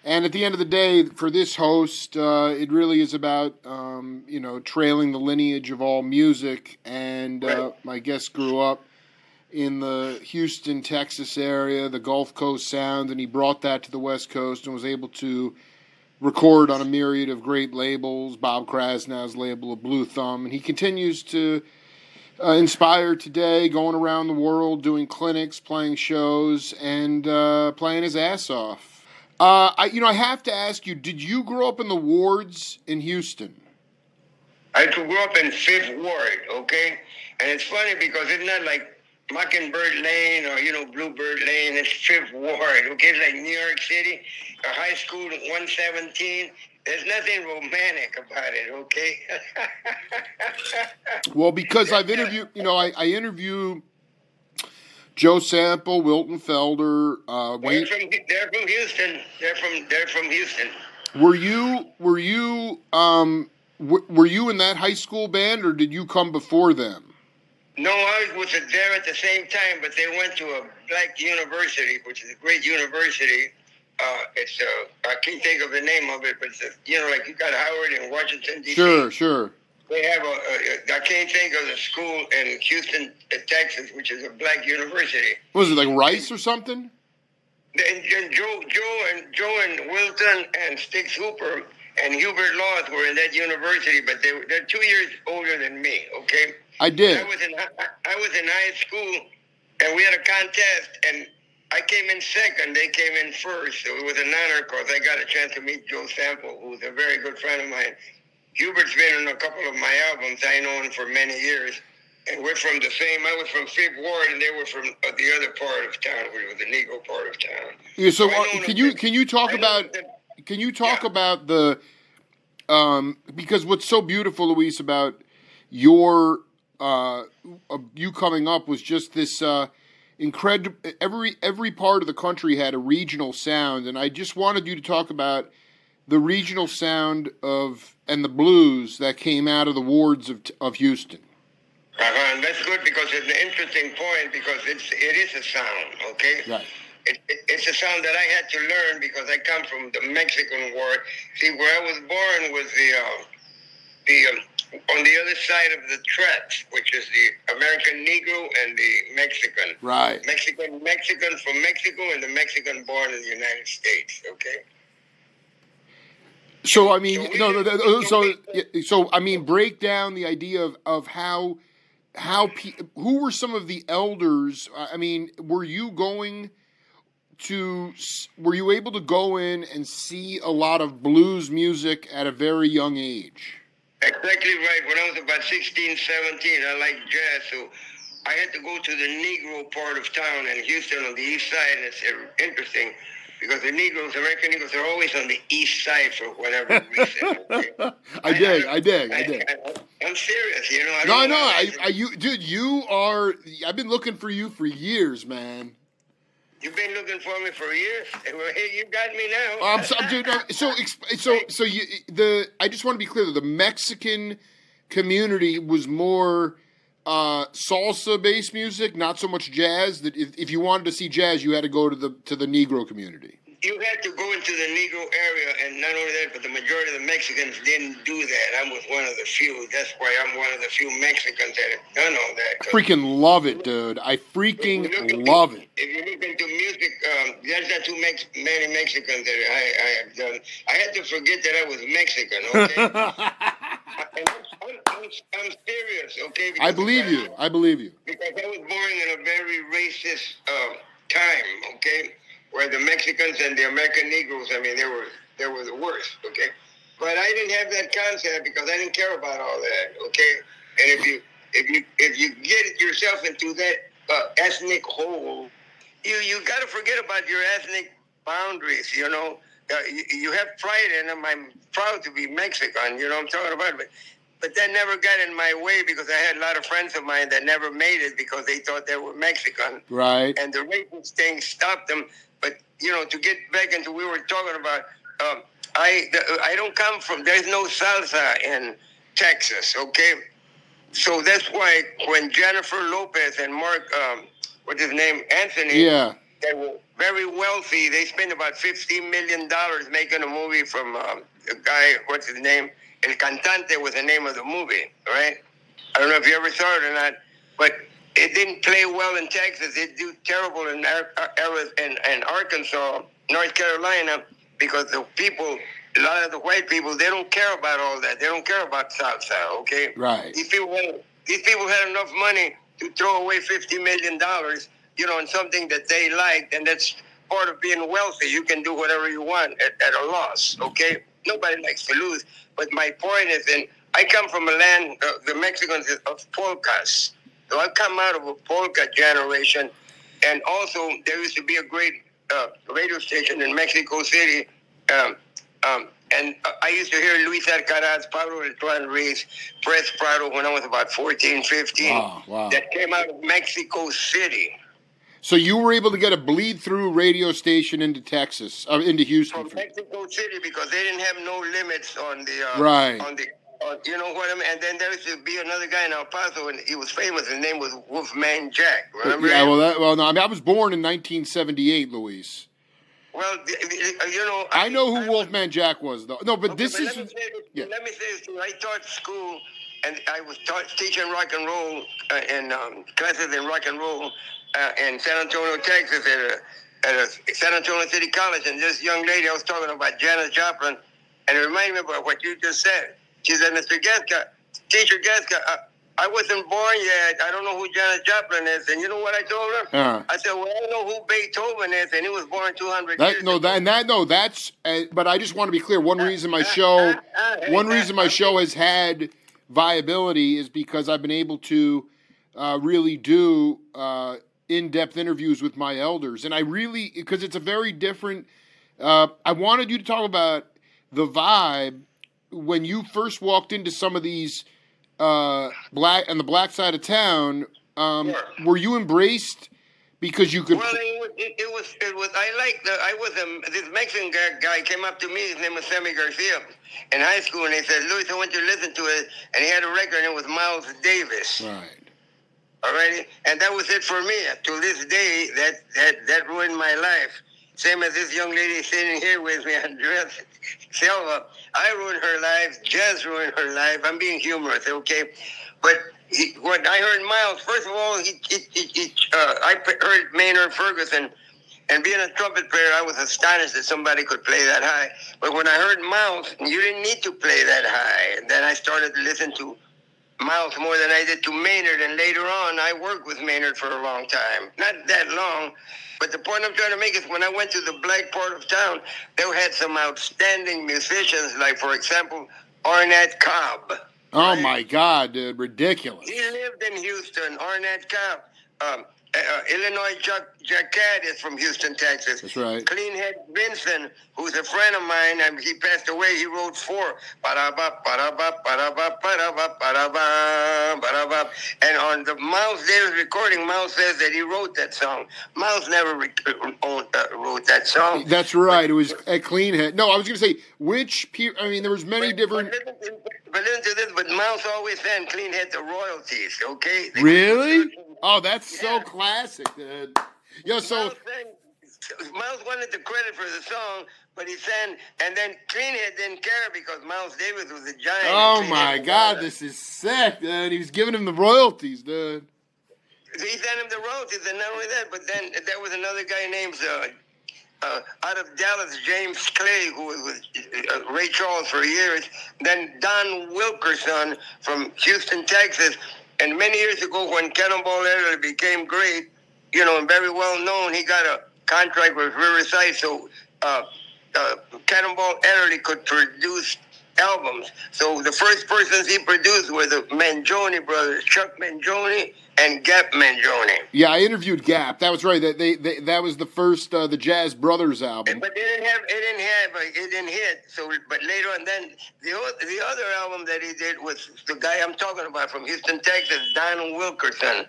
And at the end of the day, for this host, it really is about, trailing the lineage of all music. And my guest grew up in the Houston, Texas area, the Gulf Coast sound, and he brought that to the West Coast and was able to record on a myriad of great labels, Bob Krasnow's label of Blue Thumb. And he continues to inspire today, going around the world, doing clinics, playing shows, and playing his ass off. I have to ask you, did you grow up in the wards in Houston? I grew up in 5th Ward, okay? And it's funny because it's not like Mockingbird Lane or, Bluebird Lane. It's 5th Ward, okay? It's like New York City, a high school, 117. There's nothing romantic about it, okay? Well, because I've interviewed, I interview Joe Sample, Wilton Felder, Wayne. They're from Houston. They're from Houston. Were you in that high school band, or did you come before them? No, I was there at the same time, but they went to a black university, which is a great university. It's I can't think of the name of it, but it's like you got Howard in Washington D.C. Sure. They have I can't think of the school in Houston, Texas, which is a black university. Was it like Rice or something? And Joe and Wilton and Sticks Hooper and Hubert Loth were in that university, but they're 2 years older than me. Okay. I did. I was in high school, and we had a contest, and I came in second. They came in first. So it was an honor because I got a chance to meet Joe Sample, who's a very good friend of mine. Hubert's been on a couple of my albums. I know him for many years. And we're from the same. I was from 5th Ward, and they were from the other part of town, which was the Negro part of town. Yeah. So can you talk about the because what's so beautiful, Luis, about your you coming up was just this incredible. Every part of the country had a regional sound, and I just wanted you to talk about the regional sound and the blues that came out of the wards of Houston. And that's good because it's an interesting point because it is a sound, okay? Right. It's a sound that I had to learn because I come from the Mexican ward. See, where I was born was on the other side of the tracks, which is the American Negro and the Mexican. Right. Mexican from Mexico and the Mexican born in the United States, okay? So I mean, break down the idea of how who were some of the elders? I mean, were you able to go in and see a lot of blues music at a very young age? Exactly right. When I was about 16, 17, I liked jazz, so I had to go to the Negro part of town in Houston on the east side, and it's interesting. Because the American Negroes, are always on the east side for whatever reason. Okay? I dig. I'm serious, You are. I've been looking for you for years, man. You've been looking for me for years. Well, hey, you got me now. I just want to be clear. The Mexican community was more salsa-based music, not so much jazz. That if you wanted to see jazz, you had to go to the Negro community. You had to go into the Negro area, and not only that, but the majority of the Mexicans didn't do that. I was one of the few. That's why I'm one of the few Mexicans that have done all that. I freaking love it, dude. I freaking love it. If you look into music, there's not too many Mexicans that I have done. I had to forget that I was Mexican, okay? I'm serious, okay? I believe you. Because I was born in a very racist time, okay? Where the Mexicans and the American Negroes, I mean, they were the worst, okay? But I didn't have that concept because I didn't care about all that, okay? And if you get yourself into that ethnic hole, you got to forget about your ethnic boundaries, you know? You have pride in them. I'm proud to be Mexican, you know what I'm talking about? But that never got in my way because I had a lot of friends of mine that never made it because they thought they were Mexican. Right. And the racist thing stopped them. But, to get back into what we were talking about, I don't come from, there's no salsa in Texas, okay? So that's why when Jennifer Lopez and Mark, what's his name, Anthony, yeah, very wealthy. They spent about $15 million making a movie from a guy, what's his name? El Cantante was the name of the movie, right? I don't know if you ever saw it or not, but it didn't play well in Texas. It did terrible in Arkansas, North Carolina, because the people, a lot of the white people, they don't care about all that. They don't care about salsa, okay? Right. These people had enough money to throw away $50 million, on something that they liked, and that's part of being wealthy. You can do whatever you want at a loss, okay? Nobody likes to lose. But my point is, and I come from a land, the Mexicans, of polkas. So I come out of a polka generation, and also there used to be a great radio station in Mexico City, and I used to hear Luis Alcaraz, Pablo El Tuan Ruiz, Pres Prado when I was about 14, 15. Wow. That came out of Mexico City. So you were able to get a bleed-through radio station into Texas, into Houston. From Mexico City, because they didn't have no limits on the right. You know what I mean? And then there used to be another guy in El Paso, and he was famous. His name was Wolfman Jack. Remember? Yeah. Him? No. I mean, I was born in 1978, Luis. Well, I know who Wolfman Jack was, though. No, but this is. Let me say this. I taught school, and I was teaching rock and roll in classes in rock and roll in San Antonio, Texas, at a San Antonio City College. And this young lady, I was talking about Janis Joplin, and it reminded me about what you just said. She said, Mr. Gasca, Teacher Gasca, I wasn't born yet. I don't know who Janis Joplin is. And you know what I told her? I said, well, I know who Beethoven is, and he was born 200 years ago. That's. But I just want to be clear. One reason my show has had viability is because I've been able to really do in-depth interviews with my elders, and because it's a very different. I wanted you to talk about the vibe when you first walked into some of these. On the black side of town, sure. Were you embraced because you could? Well, it was. This Mexican guy came up to me. His name was Sammy Garcia in high school, and he said, "Luis, I want you to listen to it." And he had a record, and it was Miles Davis. Right. Alrighty, and that was it for me. To this day, that ruined my life. Same as this young lady sitting here with me, Andrea Silva. I ruined her life. Jazz ruined her life. I'm being humorous, okay? But what I heard Miles, first of all, I heard Maynard Ferguson, and being a trumpet player, I was astonished that somebody could play that high. But when I heard Miles, you didn't need to play that high. And then I started to listen to Miles more than I did to Maynard, and later on, I worked with Maynard for a long time. Not that long. But the point I'm trying to make is when I went to the black part of town, they had some outstanding musicians, like, for example, Ornette Cobb. Oh, right? My God, dude, ridiculous. He lived in Houston, Ornette Cobb. Illinois Jacquet is from Houston, Texas. That's right. Cleanhead Vincent, who's a friend of mine, and he passed away. He wrote 4. Ba-da-ba, ba-da-ba, ba-da-ba, ba-da-ba, ba-da-ba, ba-da-ba. And on the Miles Davis recording, Miles says that he wrote that song. Miles never wrote that song. That's right. It was at Cleanhead. No, I was going to say, there was many different... But listen to this, but Miles always sent Cleanhead the royalties, okay? Really? Oh, that's so classic, dude. Yo, so Miles wanted the credit for the song, but he sent, and then Cleanhead didn't care because Miles Davis was a giant. Oh my God, this is sick, dude. He was giving him the royalties, dude. He sent him the royalties, and not only that, but then there was another guy named out of Dallas, James Clay, who was with Ray Charles for years. Then Don Wilkerson from Houston, Texas. And many years ago, when Cannonball Adderley became great, and very well known, he got a contract with Riverside, so Cannonball Adderley could produce albums. So the first persons he produced were the Mangione brothers, Chuck Mangione and Gap Mangione. Yeah, I interviewed Gap. That was right. That was the first the Jazz Brothers album. But it didn't hit. So, but later on, then the other album that he did was the guy I'm talking about from Houston, Texas, Don Wilkerson.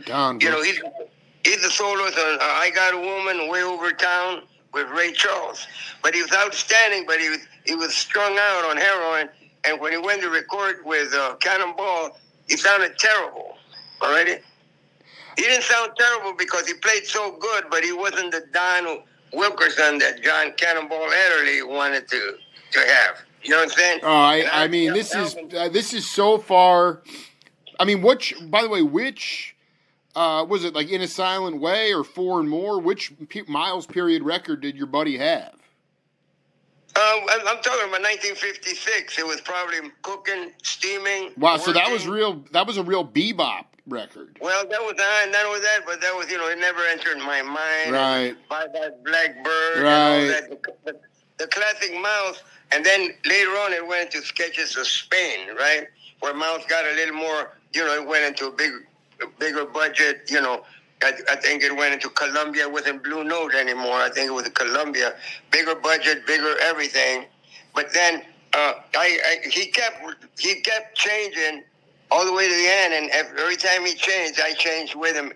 He's the soloist on "I Got a Woman," "Way Over Town" with Ray Charles. But he was outstanding. But he was strung out on heroin. And when he went to record with Cannonball, he sounded terrible. Alrighty. He didn't sound terrible because he played so good, but he wasn't the Don Wilkerson that John Cannonball Adderley wanted to have. You know what I'm saying? Oh, I mean, this is so far. I mean, by the way, which was it, like In a Silent Way or Four and More? Which miles period record did your buddy have? I'm talking about 1956. It was probably cooking, steaming. Wow, working. so that was real. That was a real bebop record. Well, that was not only that, but that was, it never entered my mind. Right. By that Blackbird. Right. And all that. The classic Mouse, and then later on it went into Sketches of Spain, right? Where Mouse got a little more, it went into a bigger budget, I think it went into Columbia. It wasn't Blue Note anymore. I think it was Columbia. Bigger budget, bigger everything. But then he kept changing all the way to the end, and every time he changed, I changed with him.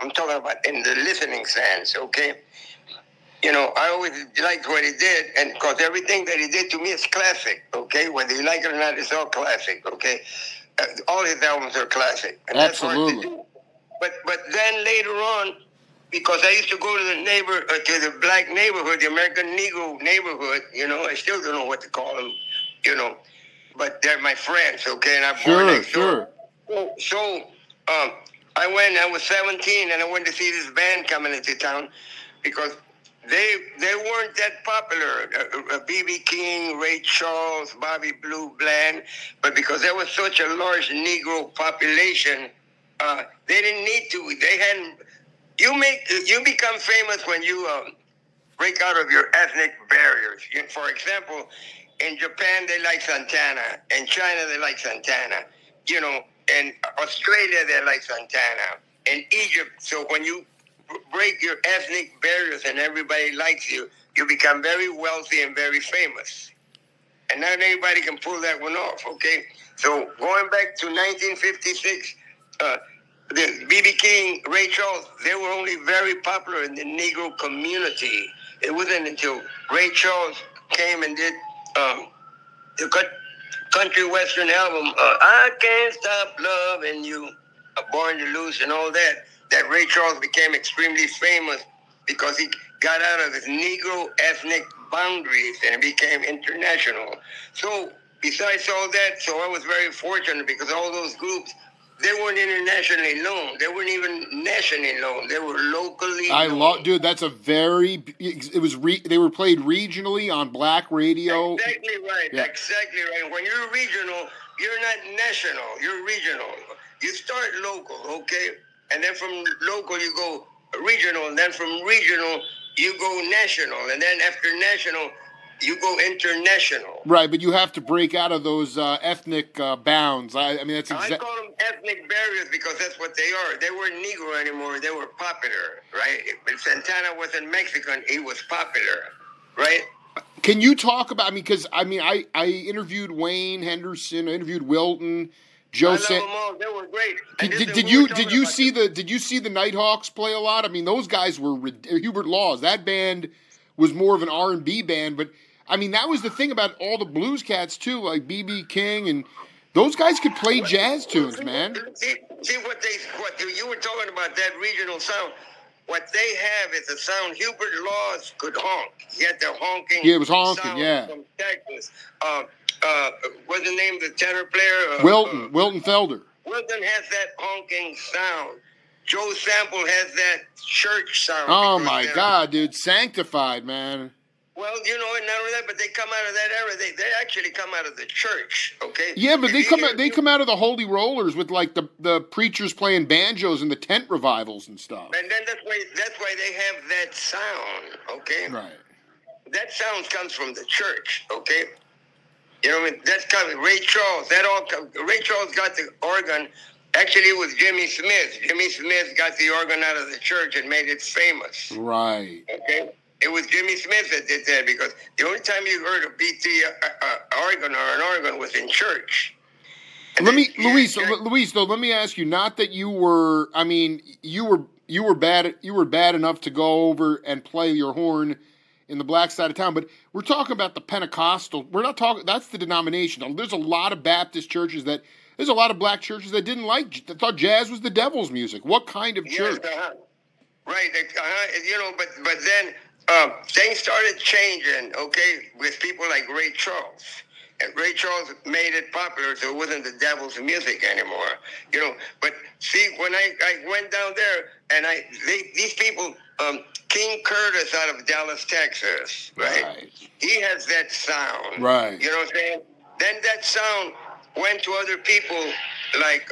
I'm talking about in the listening sense, okay? I always liked what he did, and because everything that he did to me is classic, okay? Whether you like it or not, it's all classic, okay? All his albums are classic. And absolutely. That's hard to do. But then later on, because I used to go to the black neighborhood, the American Negro neighborhood, I still don't know what to call them, but they're my friends, okay? And I'm born next door. So I was 17, and I went to see this band coming into town because they weren't that popular. B.B. King, Ray Charles, Bobby Blue Bland, but because there was such a large Negro population, they didn't need to. They hadn't. You become famous when you break out of your ethnic barriers. For example, in Japan they like Santana, in China they like Santana, in Australia they like Santana, in Egypt. So when you break your ethnic barriers and everybody likes you, you become very wealthy and very famous. And not anybody can pull that one off, okay? So going back to 1956, the B.B. King, Ray Charles, they were only very popular in the Negro community. It wasn't until Ray Charles came and did the country western album, I Can't Stop Loving You, Born to Lose and all that Ray Charles became extremely famous because he got out of his Negro ethnic boundaries and became international. So besides all that, so I was very fortunate because all those groups, they weren't internationally known. They weren't even nationally known. They were locally known. Dude, that's a very, they were played regionally on black radio. Exactly right. Yeah. Exactly right. When you're regional, you're not national. You're regional. You start local, okay? And then from local, you go regional. And then from regional, you go national. And then after national, you go international. Right, but you have to break out of those ethnic bounds. I mean, that's exactly. I call them ethnic barriers because that's what they are. They weren't Negro anymore. They were popular, right? If Santana wasn't Mexican, he was popular, right? Can you talk about? Because I interviewed Wayne Henderson. I interviewed Wilton. Joe. I love them all. They were great. Did you see the Nighthawks play a lot? I mean, those guys were Hubert Laws. That band was more of an R&B band, but I mean that was the thing about all the blues cats too, like B.B. King, and those guys could play jazz tunes, man. See what you were talking about, that regional sound. What they have is a sound Hubert Laws could honk. He had the honking. Yeah, it was honking. Sound Yeah. From Texas. What's the name of the tenor player? Wilton Felder. Wilton has that honking sound. Joe Sample has that church sound. Oh my God, dude! Sanctified, man. Well, and not only that, but they come out of that era. They actually come out of the church, okay? Yeah, but they come out of the Holy Rollers with like the preachers playing banjos and the tent revivals and stuff. And then that's why they have that sound, okay? Right. That sound comes from the church, okay? You know what I mean? That's coming. Ray Charles. Ray Charles got the organ. Actually, it was Jimmy Smith. Jimmy Smith got the organ out of the church and made it famous. Right. Okay. It was Jimmy Smith that did that because the only time you heard a BT organ or an organ was in church. Luis, though, let me ask you. Not that you were. I mean, you were bad. You were bad enough to go over and play your horn in the black side of town. But we're talking about the Pentecostal. We're not talking. That's the denomination. There's a lot of Baptist churches that. There's a lot of black churches that didn't like. That thought jazz was the devil's music. What kind of church? Yes, right. But then things started changing, okay, with people like Ray Charles. And Ray Charles made it popular, so it wasn't the devil's music anymore, you know. But see, when I went down there, and these people, King Curtis out of Dallas, Texas, right? He has that sound, Right. You know what I'm saying? Then that sound went to other people like,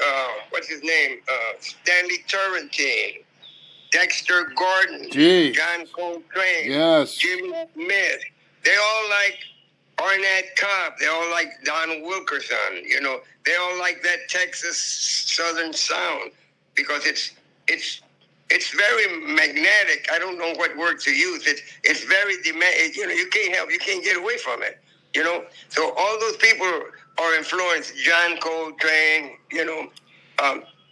what's his name? Stanley Turrentine, Dexter Gordon, Jeez. John Coltrane, Yes. Jimmy Smith. They all like Ornette Cobb. They all like Don Wilkerson. You know, they all like that Texas Southern sound because it's very magnetic. I don't know what word to use. It's very demand. You know, you can't get away from it. You know, so all those people are influenced. John Coltrane. You know,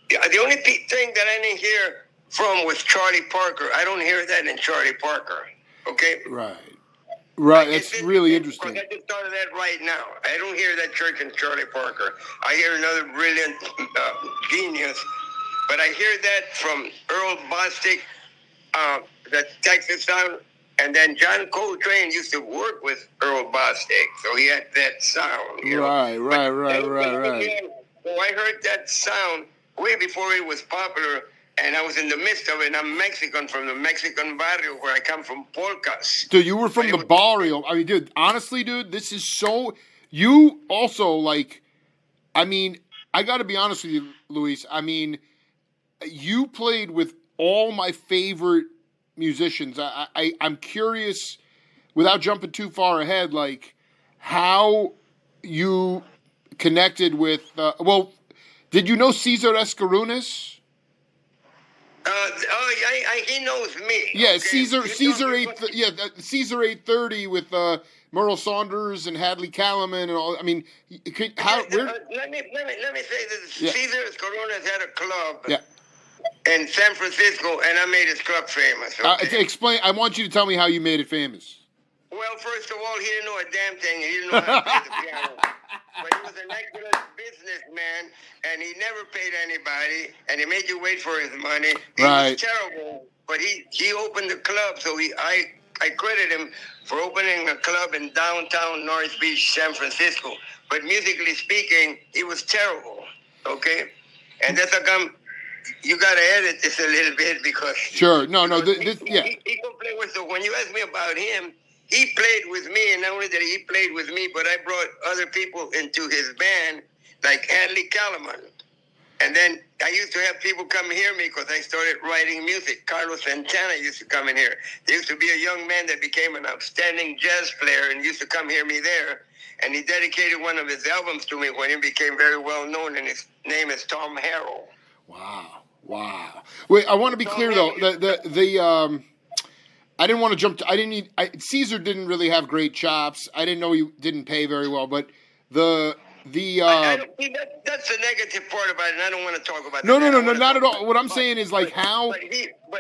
the only thing that I didn't hear from was Charlie Parker. I don't hear that in Charlie Parker. Okay. Right. Right. It's really interesting. I just thought of that right now. I don't hear that church in Charlie Parker. I hear another brilliant genius, but I hear that from Earl Bostic, the Texas sound, and then John Coltrane used to work with Earl Bostic, so he had that sound. You know? Right. So I heard that sound way before it was popular. And I was in the midst of it, and I'm Mexican from the Mexican barrio where I come from, polkas. Dude, you were from the barrio. I mean, dude, honestly, dude, this is so... You also, like... I mean, I got to be honest with you, Luis. I mean, you played with all my favorite musicians. I'm curious, without jumping too far ahead, like, how you connected with... well, did you know Cesar Escarunas? He knows me. Yeah, okay? Caesar 830 with Merle Saunders and Hadley Callman and all. I mean, let me say this. Yeah. Cesar Coronas had a club Yeah. in San Francisco, and I made his club famous. Okay? Explain. I want you to tell me how you made it famous. Well, first of all, he didn't know a damn thing. He didn't know how to play the piano. But he was an excellent businessman, and he never paid anybody, and he made you wait for his money. He was terrible, but he opened the club, so I credit him for opening a club in downtown North Beach, San Francisco. But musically speaking, he was terrible, okay? And that's how come you got to edit this a little bit because... Sure. No. He can play with... So when you ask me about him, he played with me, and not only did he played with me, but I brought other people into his band, like Hadley Callman. And then I used to have people come hear me because I started writing music. Carlos Santana used to come in here. There used to be a young man that became an outstanding jazz player and used to come hear me there. And he dedicated one of his albums to me when he became very well known, and his name is Tom Harrell. Wow. Wait, I want to be clear though. I didn't want to jump. Caesar didn't really have great chops. I didn't know he didn't pay very well, but that's the negative part about it, and I don't want to talk about that. No, not at all. What I'm saying is like how. But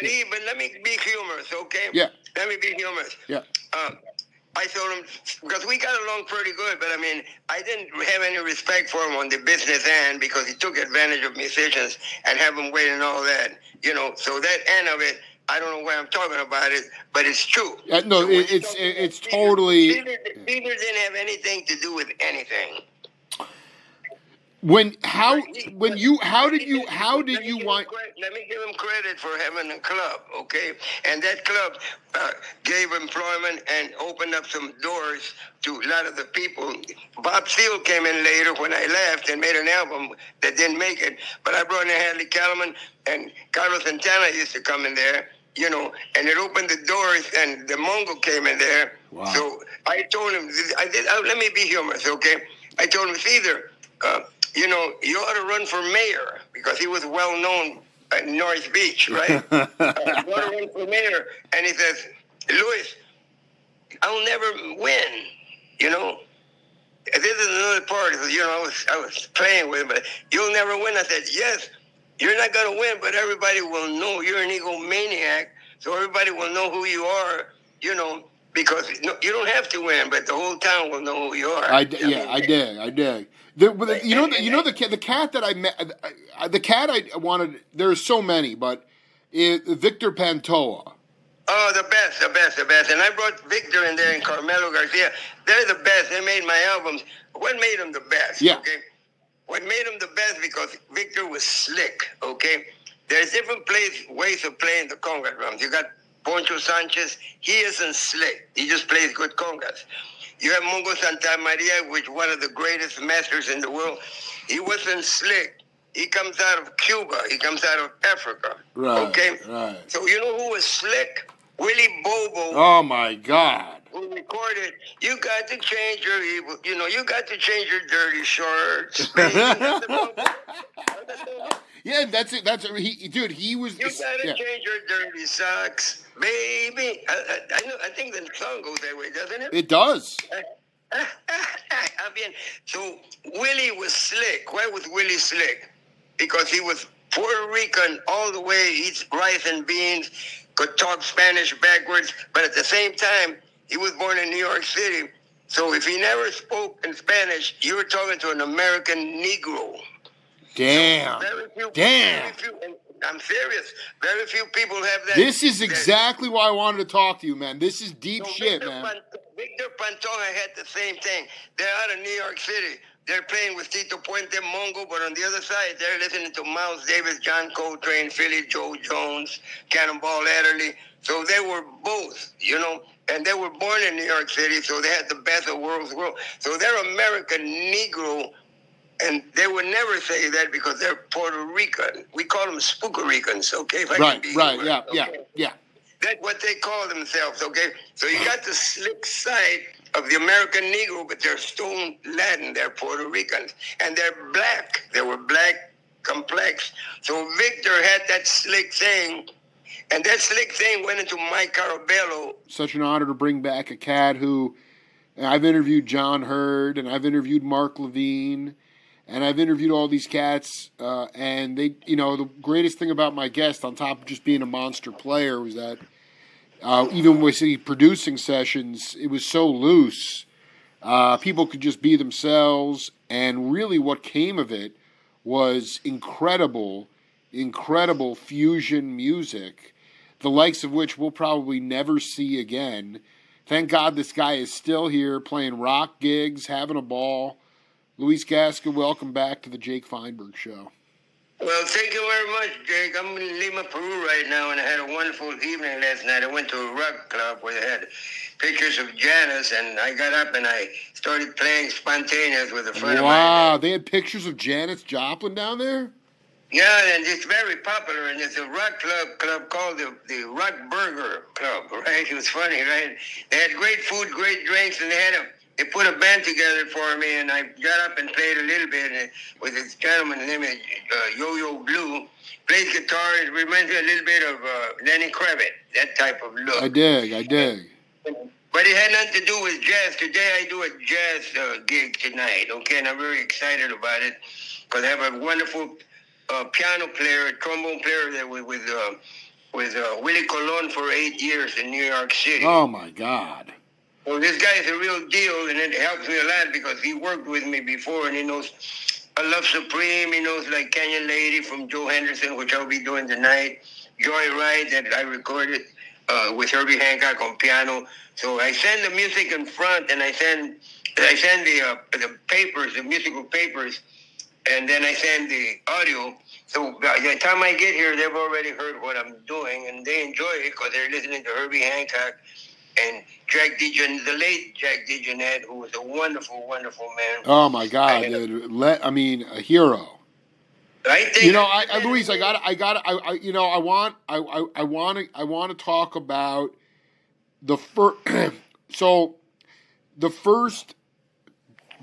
let me be humorous, okay? Yeah. Let me be humorous. Yeah. I told him, because we got along pretty good, but I mean, I didn't have any respect for him on the business end because he took advantage of musicians and have them wait and all that, you know. So that end of it, I don't know why I'm talking about it, but it's true. No, so it's totally... Caesar didn't have anything to do with anything. Let me give him credit for having a club, okay? And that club gave employment and opened up some doors to a lot of the people. Bob Seale came in later when I left and made an album that didn't make it, but I brought in Hadley Callman, and Carlos Santana used to come in there, you know, and it opened the doors, and the Mongo came in there. Wow. So I told him, let me be humorous, okay? I told him, Caesar, you know, you ought to run for mayor, because he was well known at North Beach, right? You ought to run for mayor. And he says, Luis, I'll never win, you know. This is another part. You know, I was playing with him, but you'll never win. I said, yes, you're not going to win, but everybody will know you're an egomaniac, so everybody will know who you are, you know, because you don't have to win, but the whole town will know who you are. I dig. The cat that I met, the cat I wanted. There's so many, but Victor Pantoa. Oh, the best, the best, the best. And I brought Victor in there and Carmelo Garcia. They're the best. They made my albums. What made them the best? Yeah. Okay. What made them the best because Victor was slick. Okay. There's different ways of playing the conga drums. You got Poncho Sanchez. He isn't slick. He just plays good congas. You have Mongo Santa Maria, which one of the greatest masters in the world. He wasn't slick. He comes out of Cuba. He comes out of Africa. Right. Okay. Right. So you know who was slick? Willie Bobo. Oh my God. Who recorded? You got to change your evil. You know, you got to change your dirty shorts. Baby. Yeah, that's it. That's he, dude. He was. You gotta Yeah. change your dirty socks, baby. I know. I think the song goes that way, doesn't it? It does. I mean, so Willie was slick. Why was Willie slick? Because he was Puerto Rican all the way. Eats rice and beans, could talk Spanish backwards, but at the same time, he was born in New York City. So if he never spoke in Spanish, you were talking to an American Negro. Damn. Damn. I'm serious. Very few people have that. This is exactly why I wanted to talk to you, man. This is deep shit, man. Victor Pantoja had the same thing. They're out of New York City. They're playing with Tito Puente Mongo, but on the other side, they're listening to Miles Davis, John Coltrane, Philly Joe Jones, Cannonball Adderley. So they were both, you know, and they were born in New York City, so they had the best of worlds. So they're American Negro. And they would never say that because they're Puerto Rican. We call them Spookericans, okay? If I can be Right, yeah, okay? yeah. That's what they call themselves, okay? So you got the slick side of the American Negro, but they're stone Latin. They're Puerto Ricans. And they're black. They were black complex. So Victor had that slick thing, and that slick thing went into Mike Carabello. Such an honor to bring back a cat who, I've interviewed John Hurd, and I've interviewed Mark Levine, and I've interviewed all these cats, and they, you know, the greatest thing about my guest, on top of just being a monster player, was that even with the producing sessions, it was so loose. People could just be themselves, and really what came of it was incredible fusion music, the likes of which we'll probably never see again. Thank God this guy is still here playing rock gigs, having a ball. Luis Gasca, welcome back to the Jake Feinberg Show. Well, thank you very much, Jake. I'm in Lima, Peru right now, and I had a wonderful evening last night. I went to a rock club where they had pictures of Janis, and I got up and I started playing Spontaneous with a friend of mine. Wow, they had pictures of Janis Joplin down there? Yeah, and it's very popular, and it's a rock club called the Rock Burger Club, right? It was funny, right? They had great food, great drinks, and they put a band together for me, and I got up and played a little bit with this gentleman named Yo-Yo Blue. Plays guitar. It reminds me a little bit of Lenny Kravitz, that type of look. I dig. But it had nothing to do with jazz. Today I do a jazz gig tonight, okay? And I'm very excited about it because I have a wonderful piano player, a trombone player that with Willie Colon for 8 years in New York City. Oh, my God. Well, this guy is a real deal, and it helps me a lot because he worked with me before, and he knows I Love Supreme. He knows like Canyon Lady from Joe Henderson, which I'll be doing tonight. Joy Ride that I recorded with Herbie Hancock on piano. So I send the music in front, and I send the papers, the musical papers, and then I send the audio. So by the time I get here, they've already heard what I'm doing, and they enjoy it because they're listening to Herbie Hancock and the late Jack DeJohnette, who was a wonderful, wonderful man. Oh my God, dude! A hero. I think. You know, Luis, I want to talk about the first. So, the first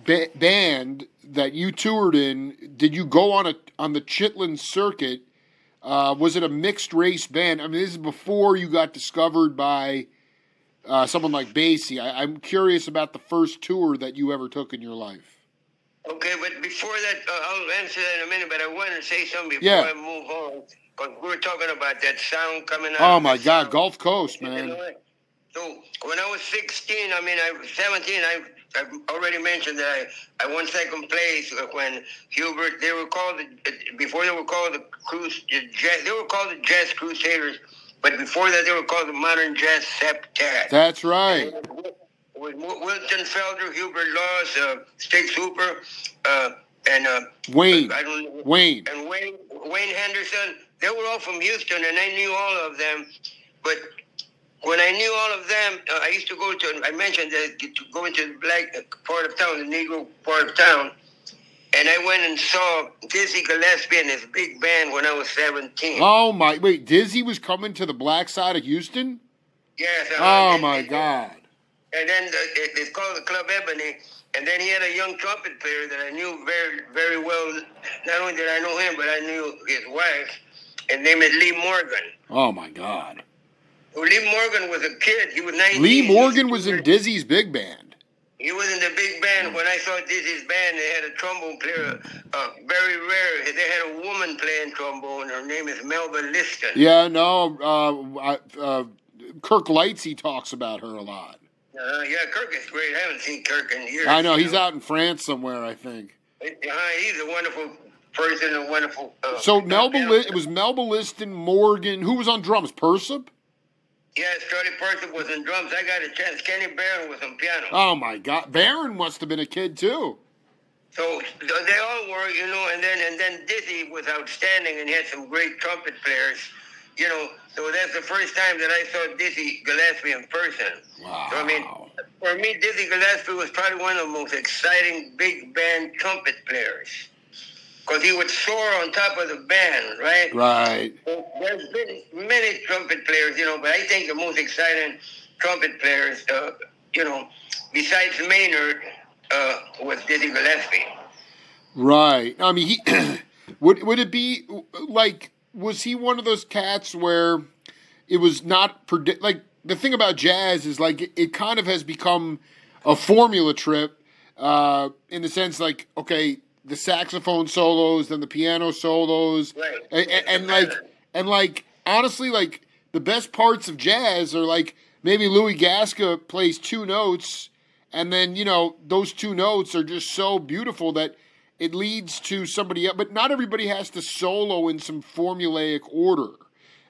band that you toured in, did you go on the Chitlin circuit? Was it a mixed race band? I mean, this is before you got discovered by someone like Basie. I'm curious about the first tour that you ever took in your life. Okay, but before that, I'll answer that in a minute, but I want to say something before I move on, because we were talking about that sound coming out. Oh, my God, sound. Gulf Coast, man. You know, so when I was 16, I was 17, I've already mentioned that I won second place when Hubert, before they were called the Jazz Crusaders, but before that they were called the Modern Jazz Septet. That's right. With Wilton Felder, Hubert Laws, Stig Hooper, and Wayne. I don't know, Wayne. and Wayne Henderson. They were all from Houston, and I knew all of them. But when I knew all of them, I used to go to. I mentioned that to go into the black part of town, the Negro part of town, and I went and saw Dizzy Gillespie and his big band when I was 17. Oh my! Wait, Dizzy was coming to the black side of Houston? Yes. Oh my God! And then it's called the Club Ebony. And then he had a young trumpet player that I knew very, very well. Not only did I know him, but I knew his wife. His name is Lee Morgan. Oh my God! Well, Lee Morgan was a kid. He was 19. Lee Morgan was in Dizzy's big band. He was in the big band. When I saw Dizzy's band, they had a trombone player, very rare. They had a woman playing trombone. Her name is Melba Liston. Yeah, no. Kirk Lightsey talks about her a lot. Yeah, Kirk is great. I haven't seen Kirk in years. I know. He's out in France somewhere, I think. He's a wonderful person, a wonderful... So it was Melba Liston, Morgan. Who was on drums? Persip? Yes, Charlie Persip was on drums. I got a chance. Kenny Barron was on piano. Oh, my God. Barron must have been a kid, too. So they all were, and then Dizzy was outstanding and he had some great trumpet players, So that's the first time that I saw Dizzy Gillespie in person. Wow. So, I mean, for me, Dizzy Gillespie was probably one of the most exciting big band trumpet players. Because he would soar on top of the band, right? Right. So there's been many trumpet players, but I think the most exciting trumpet players, besides Maynard, was Dizzy Gillespie. Right. I mean, he would it be like, was he one of those cats where it was not like the thing about jazz is like it kind of has become a formula trip in the sense like, okay, the saxophone solos, then the piano solos, right. and like honestly, like the best parts of jazz are like maybe Louis Gasca plays two notes, and then those two notes are just so beautiful that it leads to somebody else. But not everybody has to solo in some formulaic order.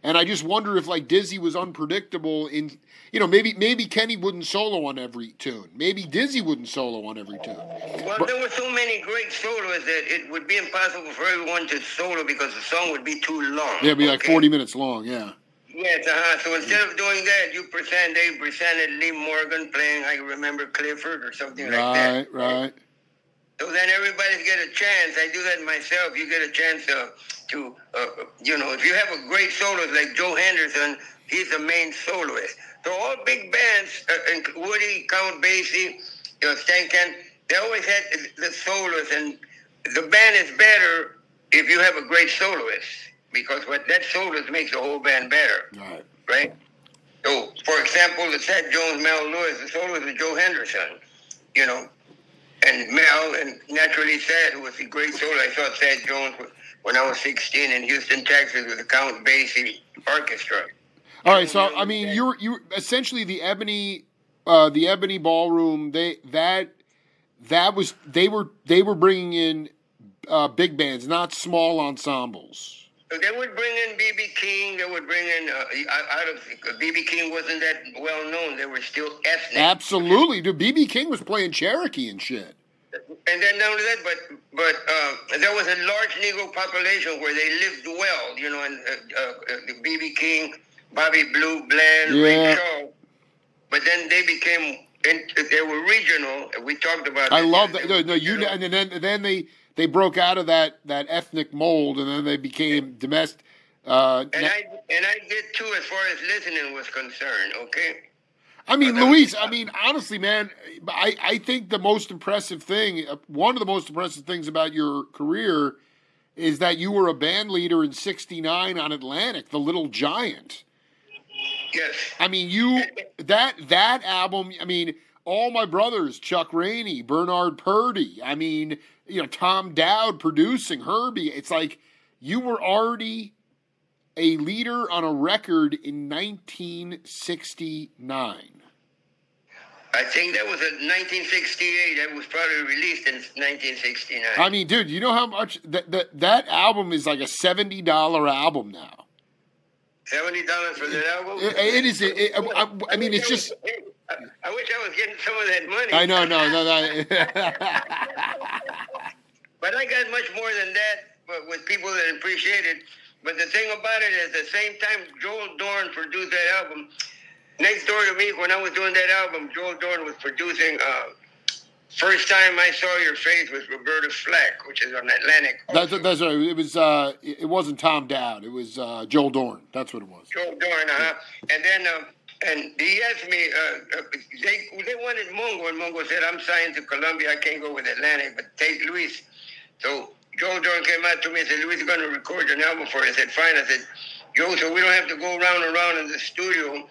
And I just wonder if like Dizzy was unpredictable in, maybe Kenny wouldn't solo on every tune. Maybe Dizzy wouldn't solo on every tune. Well, there were so many great solos that it would be impossible for everyone to solo because the song would be too long. Yeah, it'd be like 40 minutes long, yeah. Yes, So instead of doing that, they presented Lee Morgan playing, I remember, Clifford or something like that. Right. So then everybody get a chance. I do that myself. You get a chance to if you have a great soloist like Joe Henderson, he's the main soloist. So all big bands, Woody, Count Basie, Stan Kenton, they always had the soloist, and the band is better if you have a great soloist, because what that soloist makes the whole band better. Right? So, for example, the Seth Jones, Mel Lewis, the soloist is Joe Henderson, and Mel, and naturally Seth, who was a great soloist. I saw Seth Jones when I was 16 in Houston, Texas, with the Count Basie Orchestra. All right, so I mean, you essentially the Ebony Ballroom. They were bringing in big bands, not small ensembles. So they would bring in B.B. King. They would bring in B.B. King wasn't that well known. They were still ethnic. Absolutely, dude. B.B. King was playing Cherokee and shit. And then not only that, but there was a large Negro population where they lived well, and B.B. King, Bobby Blue, Bland, Ray Shaw. But then they they were regional. We talked about. I love that. And then they broke out of that ethnic mold, and then they became domestic. And I did too, as far as listening was concerned. Okay. I mean, Luis, honestly, man, I think the most impressive thing, one of the most impressive things about your career is that you were a band leader in '69 on Atlantic, The Little Giant. Yes. I mean, that album, I mean, all my brothers, Chuck Rainey, Bernard Purdy, I mean, Tom Dowd producing, Herbie, it's like you were already a leader on a record in 1969. I think that was in 1968. That was probably released in 1969. I mean, dude, you know how much that album is like a $70 album now. $70 for that album? It is. I mean, it's just. I wish I was getting some of that money. I know, no. But I got much more than that, but with people that appreciate it. But the thing about it is, at the same time, Joel Dorn produced that album. Next door to me, when I was doing that album, Joel Dorn was producing First Time I Saw Your Face with Roberta Flack, which is on Atlantic. That's right. It was. It wasn't Tom Dowd. It was Joel Dorn. That's what it was. Joel Dorn, And then, and he asked me, they wanted Mongo, and Mongo said, I'm signed to Columbia. I can't go with Atlantic, but take Luis. So Joel Dorn came out to me and said, Luis is going to record an album for you. I said, fine. I said, Joe, so we don't have to go round and round in the studio.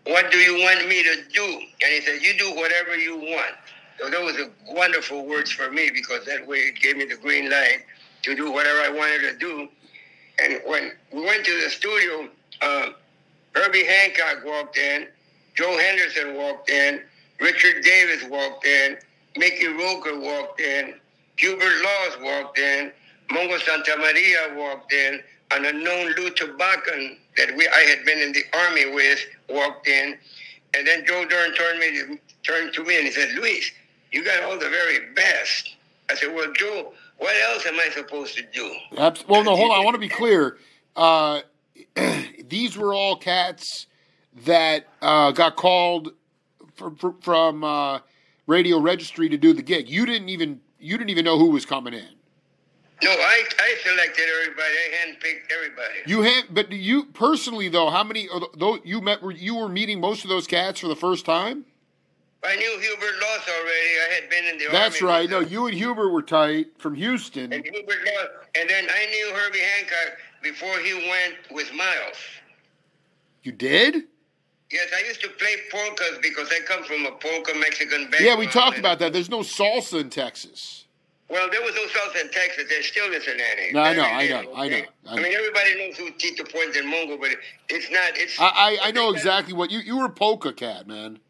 What do you want me to do? And he said, you do whatever you want. So that was a wonderful words for me, because that way it gave me the green light to do whatever I wanted to do. And when we went to the studio, Herbie Hancock walked in, Joe Henderson walked in, Richard Davis walked in, Mickey Roker walked in, Hubert Laws walked in, Mongo Santamaria walked in, an unknown Lou Tabacan that I had been in the army with walked in, and then Joe Dorn turned to me and he said, Luis, you got all the very best. I said, well, Joe, what else am I supposed to do? Well, no, hold on. I want to be clear. These were all cats that got called from Radio Registry to do the gig. You didn't even know who was coming in. No, I selected everybody. I handpicked everybody. But you personally though, how many of those you met? You were meeting most of those cats for the first time? I knew Hubert Laws already. I had been in the army. That's right. No, you and Hubert were tight from Houston. And Hubert Laws, and then I knew Herbie Hancock before he went with Miles. You did? Yes, I used to play polkas because I come from a polka Mexican background. Yeah, we talked about that. There's no salsa in Texas. Well, there was no salsa in Texas. There still isn't any. No, I know. I mean, everybody knows who Tito Puente and Mongo, but it's not. I know exactly what you were a polka cat, man.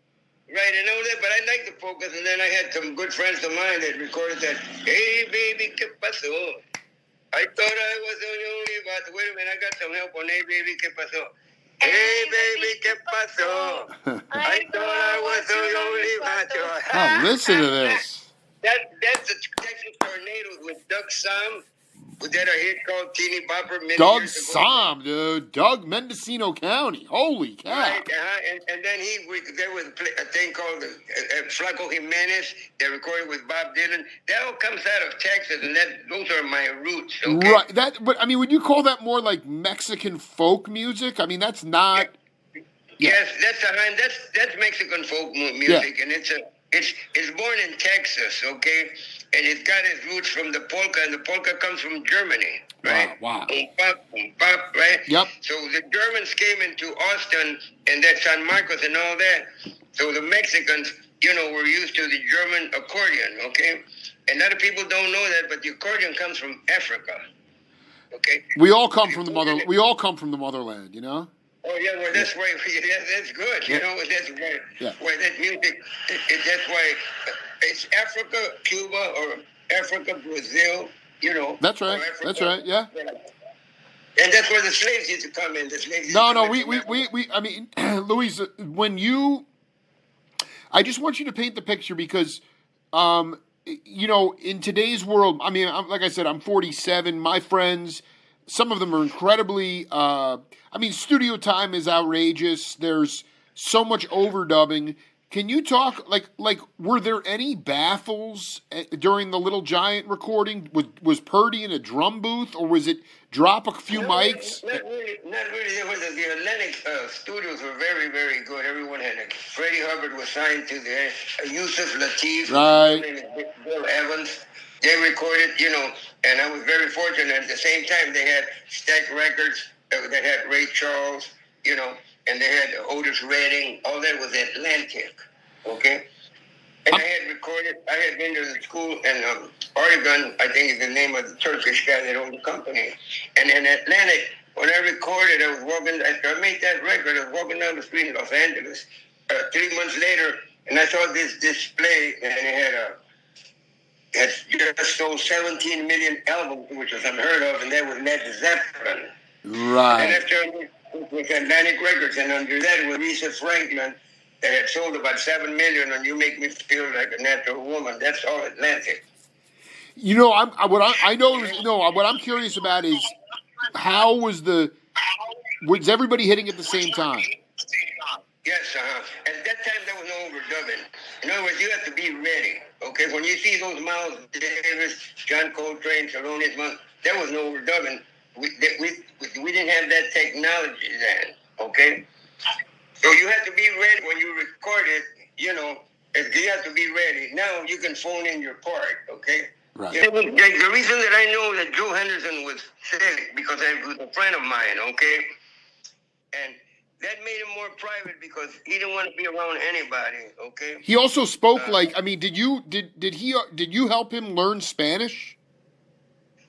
Right, I know that, but I like the polkas, and then I had some good friends of mine that recorded that. Hey, baby, ¿qué pasó? I thought I was the only vato. Wait a minute, I got some help on Hey, baby, ¿qué pasó? Hey, baby, ¿qué pasó? I thought I was the only vato. Oh, listen to this. That's the Texas Tornadoes with Doug Sam. We did a hit called Teeny Bopper many Doug years ago. Sam, dude. Doug, Mendocino County. Holy cow. Right, and then there was a thing called Flaco Jimenez that recorded with Bob Dylan. That all comes out of Texas, and those are my roots. Okay? Right. But I mean, would you call that more like Mexican folk music? I mean, that's not. Yeah. Yes, that's Mexican folk music, and it's born in Texas, okay, and it's got its roots from the polka, and the polka comes from Germany, right? Wow. Boom, bop, right? Yep. So the Germans came into Austin and that San Marcos and all that. So the Mexicans, were used to the German accordion, okay? And a lot of people don't know that, but the accordion comes from Africa, okay? We all come from the motherland, you know? Oh, yeah, well, that's why, that's good, Yeah. That's why that music, that's why it's Africa, Cuba, or Africa, Brazil, That's right, that's right, yeah. And that's where the slaves used to come in. I mean, Luis, I just want you to paint the picture because, in today's world, I mean, like I said, I'm 47, my friends, some of them are incredibly, studio time is outrageous. There's so much overdubbing. Can you talk, like, were there any baffles during the Little Giant recording? Was Purdy in a drum booth, or was it drop a few mics? Not really. The Atlantic studios were very, very good. Everyone had Freddie Hubbard was signed to there. Yusuf Lateef. Right. Bill Evans. They recorded, and I was very fortunate. At the same time, they had Stack Records that had Ray Charles, and they had Otis Redding. All that was Atlantic, okay? And I had been to the school in Oregon, I think is the name of the Turkish guy that owned the company. And in Atlantic, when I recorded, I was walking, after I made that record, I was walking down the street in Los Angeles 3 months later, and I saw this display, and it had just sold 17 million albums, which was unheard of, and that was Led Zeppelin. Right. And after with Atlantic Records, and under that with Aretha Franklin, that had sold about 7 million, and You Make Me Feel Like a Natural Woman. That's all Atlantic. You know, I know. No, what I'm curious about is how was everybody hitting at the same time? Yes, At that time, there was no overdubbing. In other words, you have to be ready. Okay, when you see those Miles Davis, John Coltrane, Thelonious Monk, there was no overdubbing. We didn't have that technology then. Okay, so you have to be ready when you record it. You have to be ready. Now you can phone in your part. Okay. Right. The reason that I know that Joe Henderson was sick because he was a friend of mine. Okay, and that made him more private because he didn't want to be around anybody. Okay. He also spoke did you help him learn Spanish?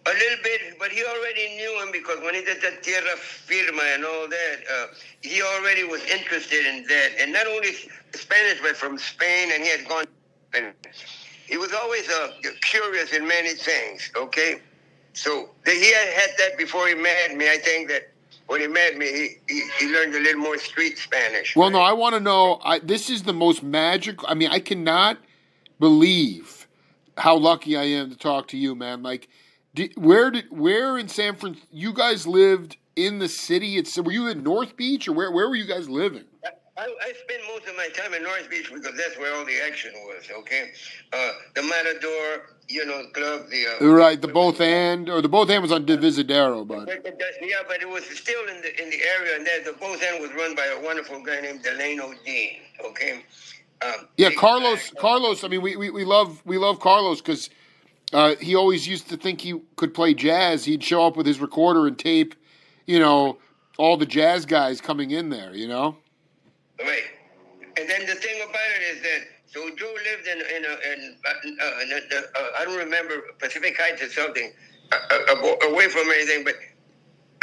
A little bit, but he already knew him because when he did that Tierra Firma and all that, he already was interested in that. And not only Spanish, but from Spain, and he had gone. And he was always curious in many things, okay? So he had that before he met me. I think that when he met me, he learned a little more street Spanish. Well, right? No, I want to know, this is the most magical, I cannot believe how lucky I am to talk to you, man. Like, where in San Francisco, you guys lived in the city? Were you in North Beach, or where were you guys living? I spent most of my time in North Beach because that's where all the action was, okay? The Matador, club, the Both And was on Divisadero, but... Yeah, but it was still in the area, and the Both End was run by a wonderful guy named Delano Dean, okay? Carlos, we love Carlos because... he always used to think he could play jazz. He'd show up with his recorder and tape, all the jazz guys coming in there, Right. And then the thing about it is that, so Joe lived in I don't remember, Pacific Heights or something, away from anything, but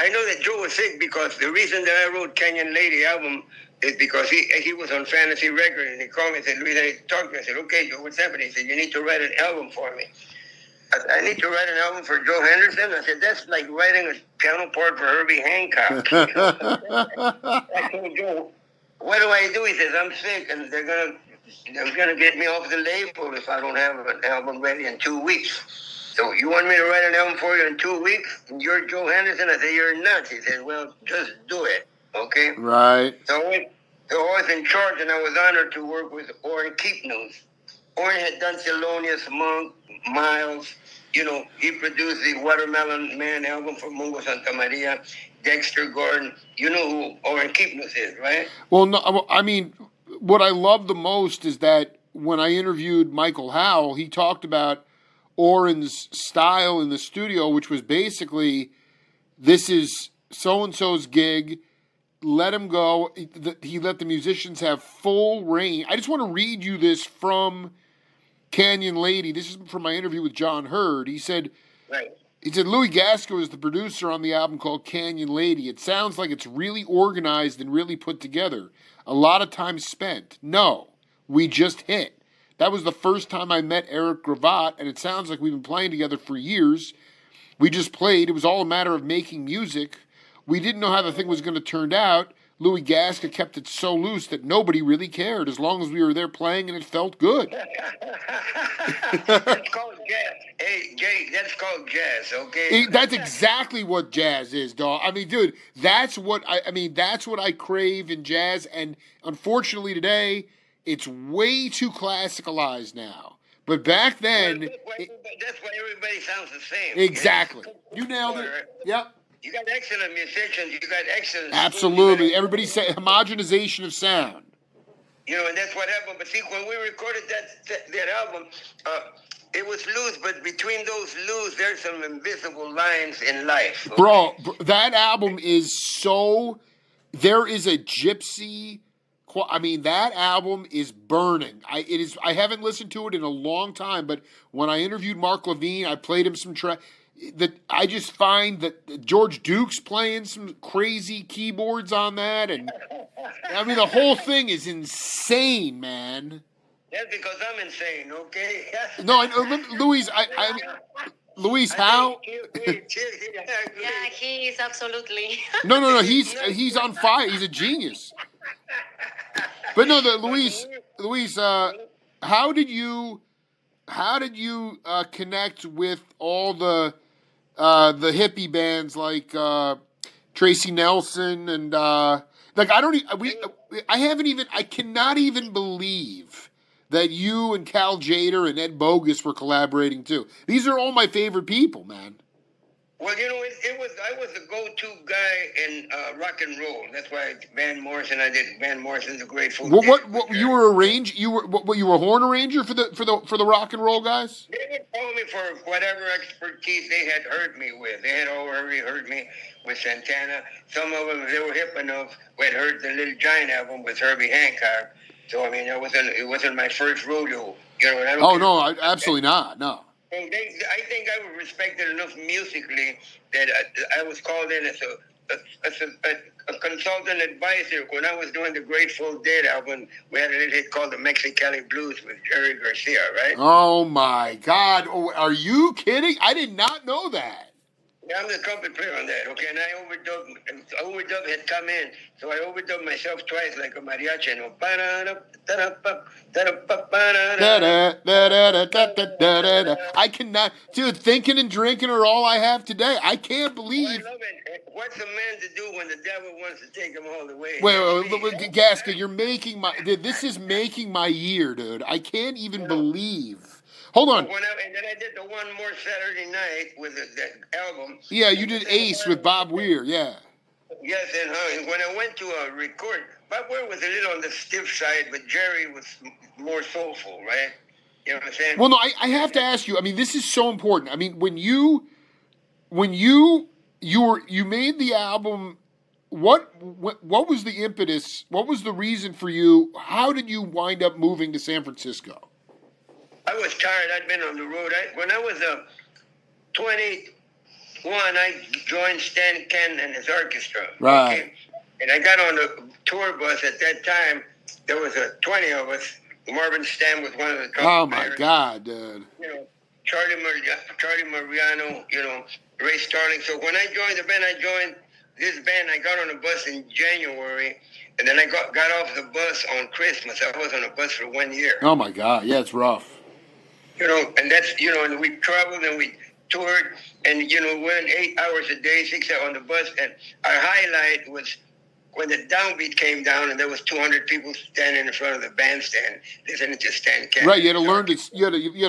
I know that Joe was sick because the reason that I wrote Kenyan Lady album is because he was on Fantasy Records, and he called me and said, Luis, I need to talk to you. I said, okay, Joe, what's happening? He said, you need to write an album for me. I need to write an album for Joe Henderson. I said, that's like writing a piano part for Herbie Hancock. I told Joe, what do I do? He says, I'm sick, and they're gonna get me off the label if I don't have an album ready in 2 weeks. So you want me to write an album for you in 2 weeks? And you're Joe Henderson? I said, you're nuts. He said, well, just do it, okay? Right. So I was in charge, and I was honored to work with Orrin Keepnews. Orrin had done Thelonious Monk, Miles. He produced the Watermelon Man album for Mungo Santa Maria, Dexter Gordon. You know who Orrin Keepnews is, right? Well, no, what I love the most is that when I interviewed Michael Howell, he talked about Orrin's style in the studio, which was basically, this is so-and-so's gig, let him go. He let the musicians have full reign. I just want to read you this from Canyon Lady. This is from my interview with John Hurd. He said, right. He said, Louis Gasca is the producer on the album called Canyon Lady. It sounds like it's really organized and really put together. A lot of time spent. No, we just hit. That was the first time I met Eric Gravatt, and it sounds like we've been playing together for years. We just played. It was all a matter of making music. We didn't know how the thing was going to turn out. Louis Gasca kept it so loose that nobody really cared as long as we were there playing and it felt good. That's called jazz. Hey, Jay, that's called jazz, okay? That's exactly what jazz is, dog. Dude, that's what I crave in jazz, and unfortunately today, it's way too classicalized now. But back then... That's why everybody sounds the same. Exactly. You nailed it. Yep. You got excellent musicians. You got excellent... Absolutely. Everybody say homogenization of sound. And that's what happened. But see, when we recorded that album, it was loose, but between those loose, there's some invisible lines in life. Okay? Bro, that album is so... There is a gypsy... that album is burning. I haven't listened to it in a long time, but when I interviewed Mark Levine, I played him some track... I just find that George Duke's playing some crazy keyboards on that, and the whole thing is insane, man. That's because I'm insane, okay? No, Louis, Luis, I how? think I agree. Yeah, he is absolutely. No. He's on fire. He's a genius. But no, Luis. How did you connect with all the hippie bands like Tracy Nelson and like I cannot even believe that you and Cal Jader and Ed Bogus were collaborating too. These are all my favorite people, man. Well, I was the go-to guy in rock and roll. That's why Van Morrison. I did Van Morrison's The Grateful Dead. What you were you were a horn arranger for the rock and roll guys? They would call me for whatever expertise they had heard me with. They had already heard me with Santana. Some of them, they were hip enough, who had heard the Little Giant album with Herbie Hancock. So I mean, it wasn't my first rodeo. You know, and I don't Absolutely not. No. I think I was respected enough musically that I was called in as a consultant advisor when I was doing the Grateful Dead album. We had a little hit called the Mexicali Blues with Jerry Garcia, right? Oh my God! Oh, are you kidding? I did not know that. Yeah, I'm the trumpet player on that, okay? And I overdub had come in, so I overdubbed myself twice like a mariachi. You know, I cannot, dude. Thinking and drinking are all I have today. I can't believe. I love it. What's a man to do when the devil wants to take him all the way? Wait, Gasca, you're making this is making my year, dude. I can't even believe. Hold on. And then I did the One More Saturday Night with that album. Yeah, you did Ace with Bob Weir, yeah. Yes, and when I went to record, Bob Weir was a little on the stiff side, but Jerry was more soulful, right? You know what I'm saying? Well, no, I have to ask you. I mean, this is so important. I mean, when you made the album, what was the impetus? What was the reason for you? How did you wind up moving to San Francisco? I was tired. I'd been on the road. When I was 21, I joined Stan Ken and his orchestra. Right. Okay? And I got on a tour bus at that time. There was 20 of us. Marvin Stam was one of the trumpet Oh my players. God, dude. You know, Charlie Mariano, you know, Ray Starling. So when I joined the band, I joined this band. I got on a bus in January, and then I got off the bus on Christmas. I was on a bus for 1 year. Oh my God, yeah, it's rough. You know, and that's, you know, and we traveled and we toured, and, you know, we went 8 hours a day, 6 hours on the bus, and our highlight was when the downbeat came down and there was 200 people standing in front of the bandstand listening to Stan Ken. Right, you had to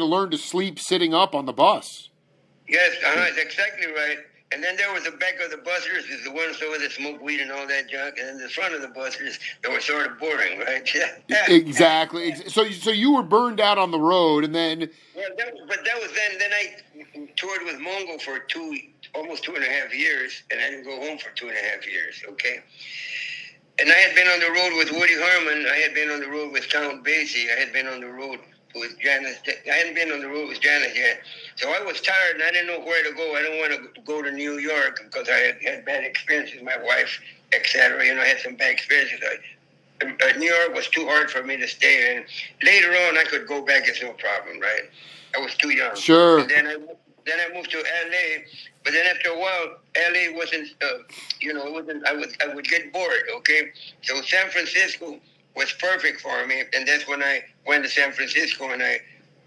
learn to sleep sitting up on the bus. Yes, that's exactly right. And then there was the back of the buses, is the ones over that smoke weed and all that junk, and then the front of the buses that were sort of boring, right? Exactly. So you were burned out on the road, and then. Well, that was then. Then I toured with Mongo for almost 2.5 years, and I didn't go home for 2.5 years. Okay. And I had been on the road with Woody Herman. I had been on the road with Count Basie. I had been on the road with Janis. I hadn't been on the road with Janis yet. So I was tired, and I didn't know where to go. I didn't want to go to New York because I had bad experiences with my wife, etc. You know, I had some bad experiences. New York was too hard for me to stay in. Later on, I could go back. It's no problem, right? I was too young. Sure. And then I moved to L.A., but then after a while, L.A. wasn't, you know, I would get bored, okay? So San Francisco was perfect for me, and that's when I went to San Francisco, and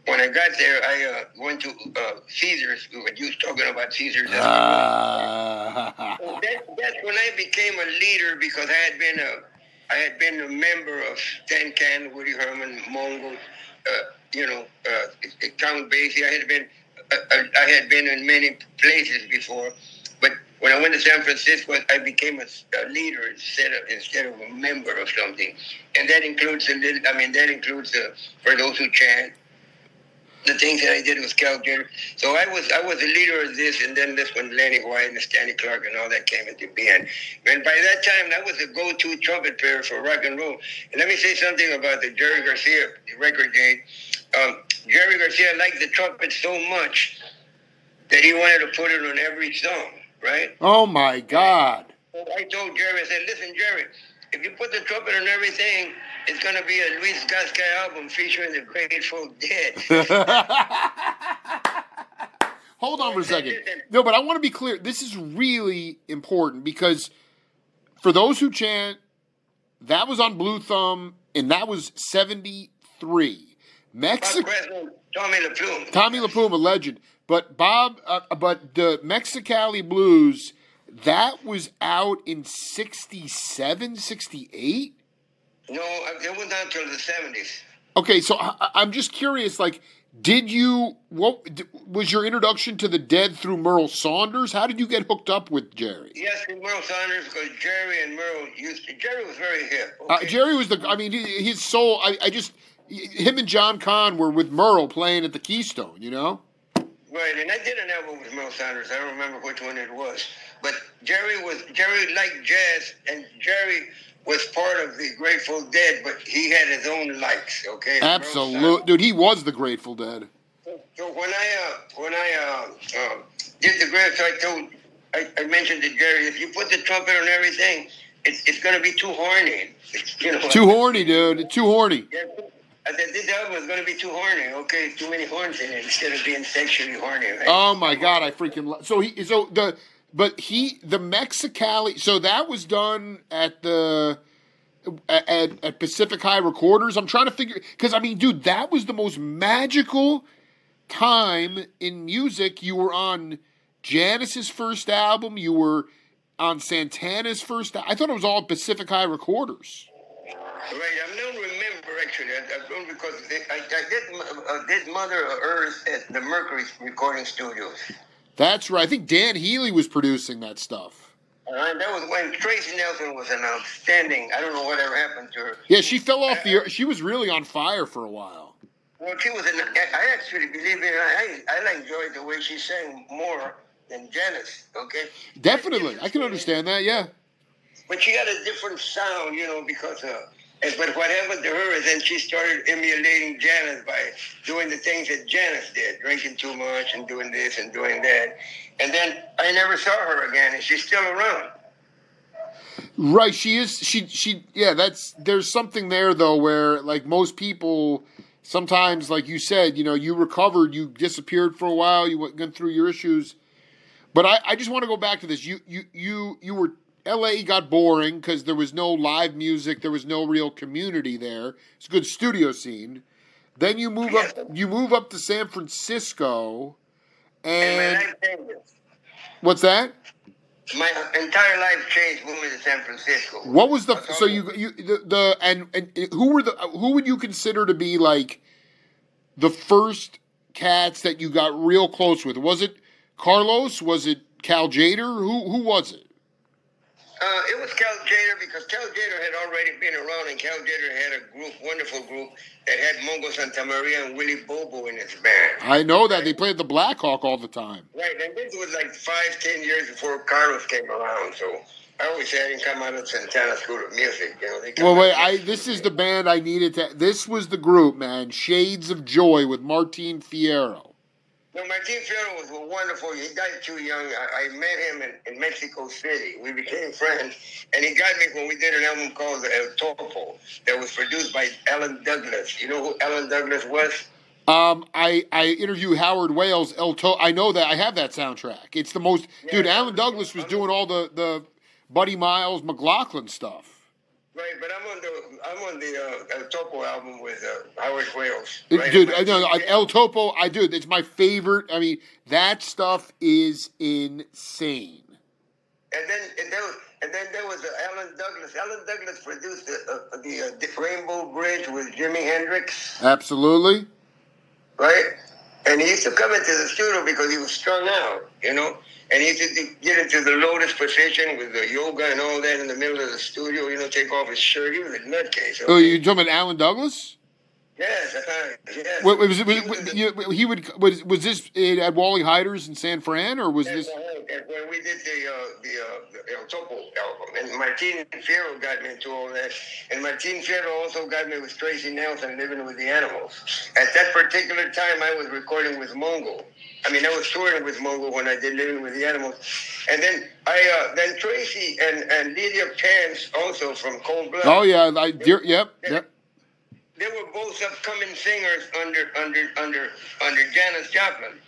when I got there, I went to Caesars. You was talking about Caesars. So that's when I became a leader, because I had been a member of Stan Can, Woody Herman, Mongo, you know, Count Basie. I had been in many places before, but when I went to San Francisco, I became a leader instead of a member of something, and that includes for those who chant, the things that I did with Cal Jader. So I was a leader of this, and then this when Lenny White and Stanley Clarke and all that came into being. And by that time, that was the go-to trumpet player for rock and roll. And let me say something about the Jerry Garcia record date. Jerry Garcia liked the trumpet so much that he wanted to put it on every song, right? Oh my God. I told Jerry, I said, listen, Jerry, if you put the trumpet on everything, it's going to be a Luis Gasca album featuring the Grateful Dead. Hold on for a second. No, but I want to be clear. This is really important because for those who chant, that was on Blue Thumb, and that was 73. Bob Creswell, Tommy LaPlume. Tommy LaPlume, a legend. But but the Mexicali Blues, that was out in 67, 68? No, it was not until the 70s. Okay, so I'm just curious, like, what was your introduction to the Dead through Merle Saunders? How did you get hooked up with Jerry? Yes, through Merle Saunders, because Jerry and Merle Jerry was very hip. Okay? Jerry was his soul, him and John Conn were with Merle playing at the Keystone, you know? Right, and I did an album with Merle Saunders. I don't remember which one it was. But Jerry liked jazz, and Jerry was part of the Grateful Dead, but he had his own likes, okay? Absolutely. Dude, he was the Grateful Dead. So when I did the Grateful, I mentioned to Jerry, if you put the trumpet on everything, it's going to be too horny. Too horny, dude. Too horny. Yeah, I said, this album is going to be too horny, okay? Too many horns in it instead of being sexually horny, right? Oh, my God, I freaking love... the Mexicali... So that was done at at Pacific High Recorders. I'm trying to figure... Because, I mean, dude, that was the most magical time in music. You were on Janis's first album. You were on Santana's first... I thought it was all Pacific High Recorders. Right, I don't remember actually. I don't because I did Mother Earth at the Mercury recording studios. That's right. I think Dan Healy was producing that stuff. That was when Tracy Nelson was an outstanding. I don't know whatever happened to her. Yeah, she fell off the earth. She was really on fire for a while. Well, she was. I actually believe it. I enjoyed the way she sang more than Janis. Okay. Definitely, I can understand that. Yeah. But she had a different sound, because. But what happened to her is then she started emulating Janis by doing the things that Janis did, drinking too much and doing this and doing that. And then I never saw her again, and she's still around. Right, she is. Yeah, there's something there, though, where, like, most people, sometimes, like you said, you recovered, you disappeared for a while, you went through your issues. But I just want to go back to this. You were... L.A. got boring because there was no live music. There was no real community there. It's a good studio scene. Then you move up to San Francisco, and my life changes. What's that? My entire life changed moving to San Francisco. What was who would you consider to be like the first cats that you got real close with? Was it Carlos? Was it Cal Jader? Who was it? It was Cal Jader because Cal Jader had already been around, and Cal Jader had a wonderful group that had Mongo Santa Maria and Willie Bobo in its band. I know that. They played the Black Hawk all the time. Right, and this was like 5-10 years before Carlos came around, so I always say I didn't come out of Santana School of Music. This is the band I needed to... This was the group, man. Shades of Joy with Martin Fierro. No, Martin Fierro was wonderful. He died too young. I met him in Mexico City. We became friends. And he got me when we did an album called El Topo that was produced by Alan Douglas. You know who Alan Douglas was? I interviewed Howard Wales. I know that. I have that soundtrack. It's the most... Yeah, dude, Alan Douglas was doing all the Buddy Miles, McLaughlin stuff. Right, but I'm on the El Topo album with Howard Wales. Right? Dude, I know El Topo. It's my favorite. I mean, that stuff is insane. And then there was Alan Douglas. Alan Douglas produced the Rainbow Bridge with Jimi Hendrix. Absolutely. Right, and he used to come into the studio because he was strung out, And he used to get into the lotus position with the yoga and all that in the middle of the studio, take off his shirt. He was a nutcase. Okay? Oh, you talking about Alan Douglas? Yes, yes. Was this at Wally Hyder's in San Fran, or was this? When we did the El Topo album, and Martin Fierro got me into all that, and Martin Fierro also got me with Tracy Nelson, Living with the Animals. At that particular time, I was recording with Mongo. I was touring with Mongo when I did Living with the Animals, and then then Tracy and Lydia Pants also from Cold Blood. Oh yeah, yep. They were both upcoming singers under Janis Joplin,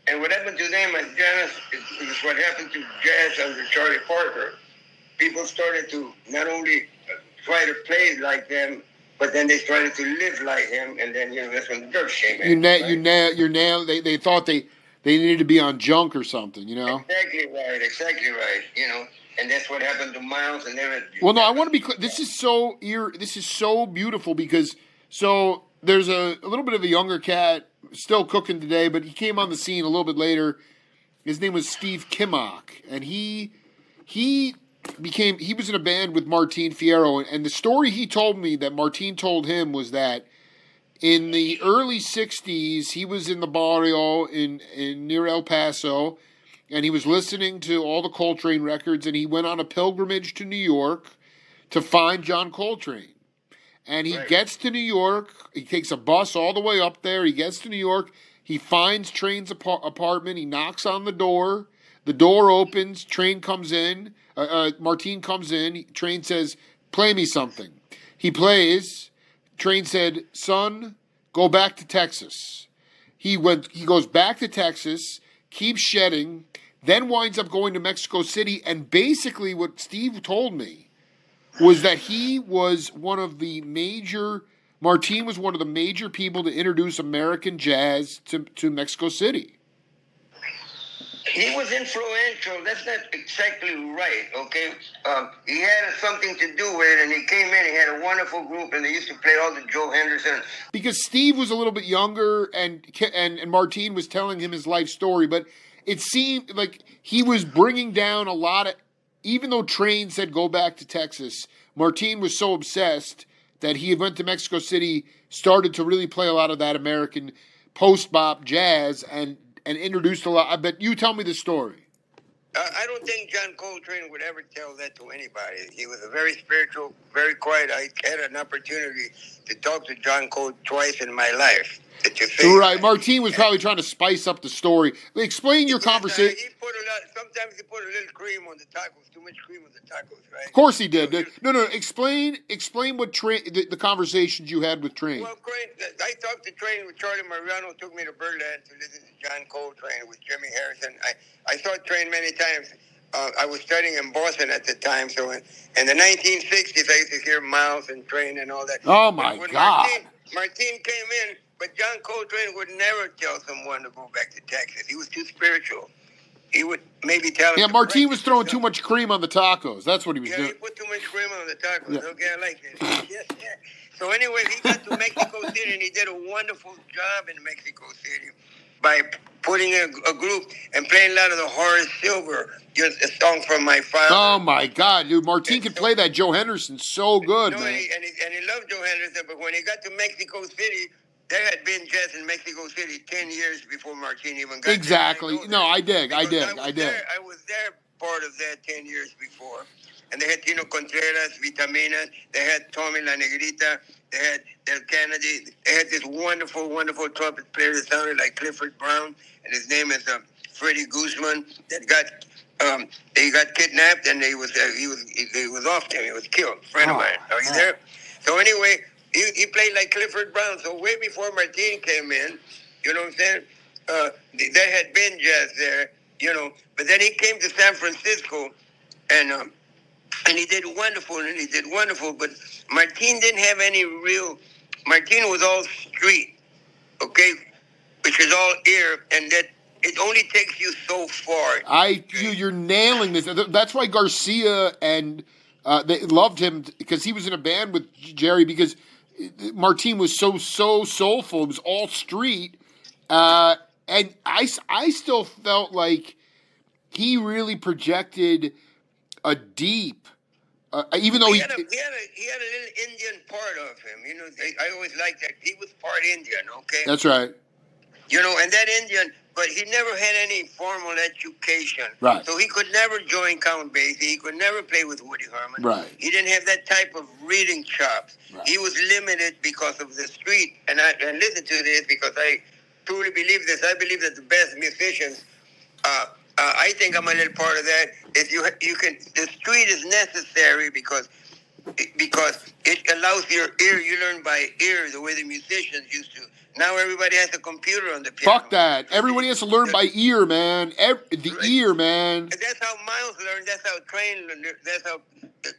And what happened to them as jazz is what happened to jazz under Charlie Parker. People started to not only try to play like them, but then they started to live like him, and then that's when the drugs came in. You're now. They thought they needed to be on junk or something. Exactly right. And that's what happened to Miles and everything. Well, no, I want to be clear. This is so beautiful because there's a little bit of a younger cat still cooking today, but he came on the scene a little bit later. His name was Steve Kimmock, and he was in a band with Martin Fierro, and the story he told me that Martin told him was that in the early 60s, he was in the barrio in near El Paso, and he was listening to all the Coltrane records, and he went on a pilgrimage to New York to find John Coltrane. And he gets to New York, he takes a bus all the way up there, he gets to New York, he finds Train's apartment, he knocks on the door opens, Train comes in, Martin comes in, Train says, play me something. He plays, Train said, son, go back to Texas. He goes back to Texas, keeps shedding, then winds up going to Mexico City, and basically what Steve told me was that Martin was one of the major people to introduce American jazz to Mexico City. He was influential. That's not exactly right, okay? He had something to do with it, and he came in, he had a wonderful group, and they used to play all the Joe Henderson. Because Steve was a little bit younger, and Martin was telling him his life story, but it seemed like he was bringing down a lot of, even though Train said go back to Texas, Martin was so obsessed that he went to Mexico City, started to really play a lot of that American post-bop jazz, and introduced a lot. But you tell me the story. I don't think John Coltrane would ever tell that to anybody. He was a very spiritual, very quiet. I had an opportunity to talk to John Cole twice in my life. Right, Martin was probably trying to spice up the story. Explain your conversation. Sometimes he put a little cream on the tacos, too much cream on the tacos, right? Of course he did. No. Explain what the conversations you had with Train. Well, I talked to Train with Charlie Mariano, took me to Birdland to listen to John Coltrane with Jimmy Harrison. I saw Train many times. I was studying in Boston at the time, so in the 1960s, I used to hear Miles and Train and all that. Oh, my God. Martin came in, but John Coltrane would never tell someone to go back to Texas. He was too spiritual. He would maybe tell him. Yeah, Martin was throwing too much cream on the tacos. That's what he was doing. Yeah, he put too much cream on the tacos. Yeah. Okay, I like it. Yes. So anyway, he got to Mexico City, and he did a wonderful job in Mexico City by putting a group and playing a lot of the Horace Silver, just a song from my father. Oh, my God, dude. Martin could play that Joe Henderson so good, man. And he loved Joe Henderson, but when he got to Mexico City, there had been jazz in Mexico City 10 years before Martin even got exactly. there. No, I dig. I was there part of that 10 years before. And they had Tino Contreras, Vitamina. They had Tommy La Negrita. They had Del Kennedy. They had this wonderful, wonderful trumpet player that sounded like Clifford Brown. And his name is Freddie Guzman. He got kidnapped, and he was off him. He was killed. Friend of mine. Are you there? So anyway, he played like Clifford Brown. So way before Martin came in, you know what I'm saying? There had been jazz there, But then he came to San Francisco, and he did wonderful. But Martin didn't have any real. Martin was all street, okay, which is all ear, and that it only takes you so far. You're nailing this. That's why Garcia and they loved him, because he was in a band with Jerry, because Martin was so soulful. It was all street, and I still felt like he really projected a deep. Even though he had a little Indian part of him, I always liked that he was part Indian. Okay, that's right. And that Indian, but he never had any formal education. Right. So he could never join Count Basie. He could never play with Woody Herman. Right. He didn't have that type of reading chops. Right. He was limited because of the street. And listen to this, because I truly believe this. I believe that the best musicians, I think I'm a little part of that. If you can, the street is necessary because it allows your ear. You learn by ear the way the musicians used to Now everybody has a computer on the piano. Fuck that. Everybody has to learn by ear, man. Ear, man. And that's how Miles learned. That's how Train learned. That's how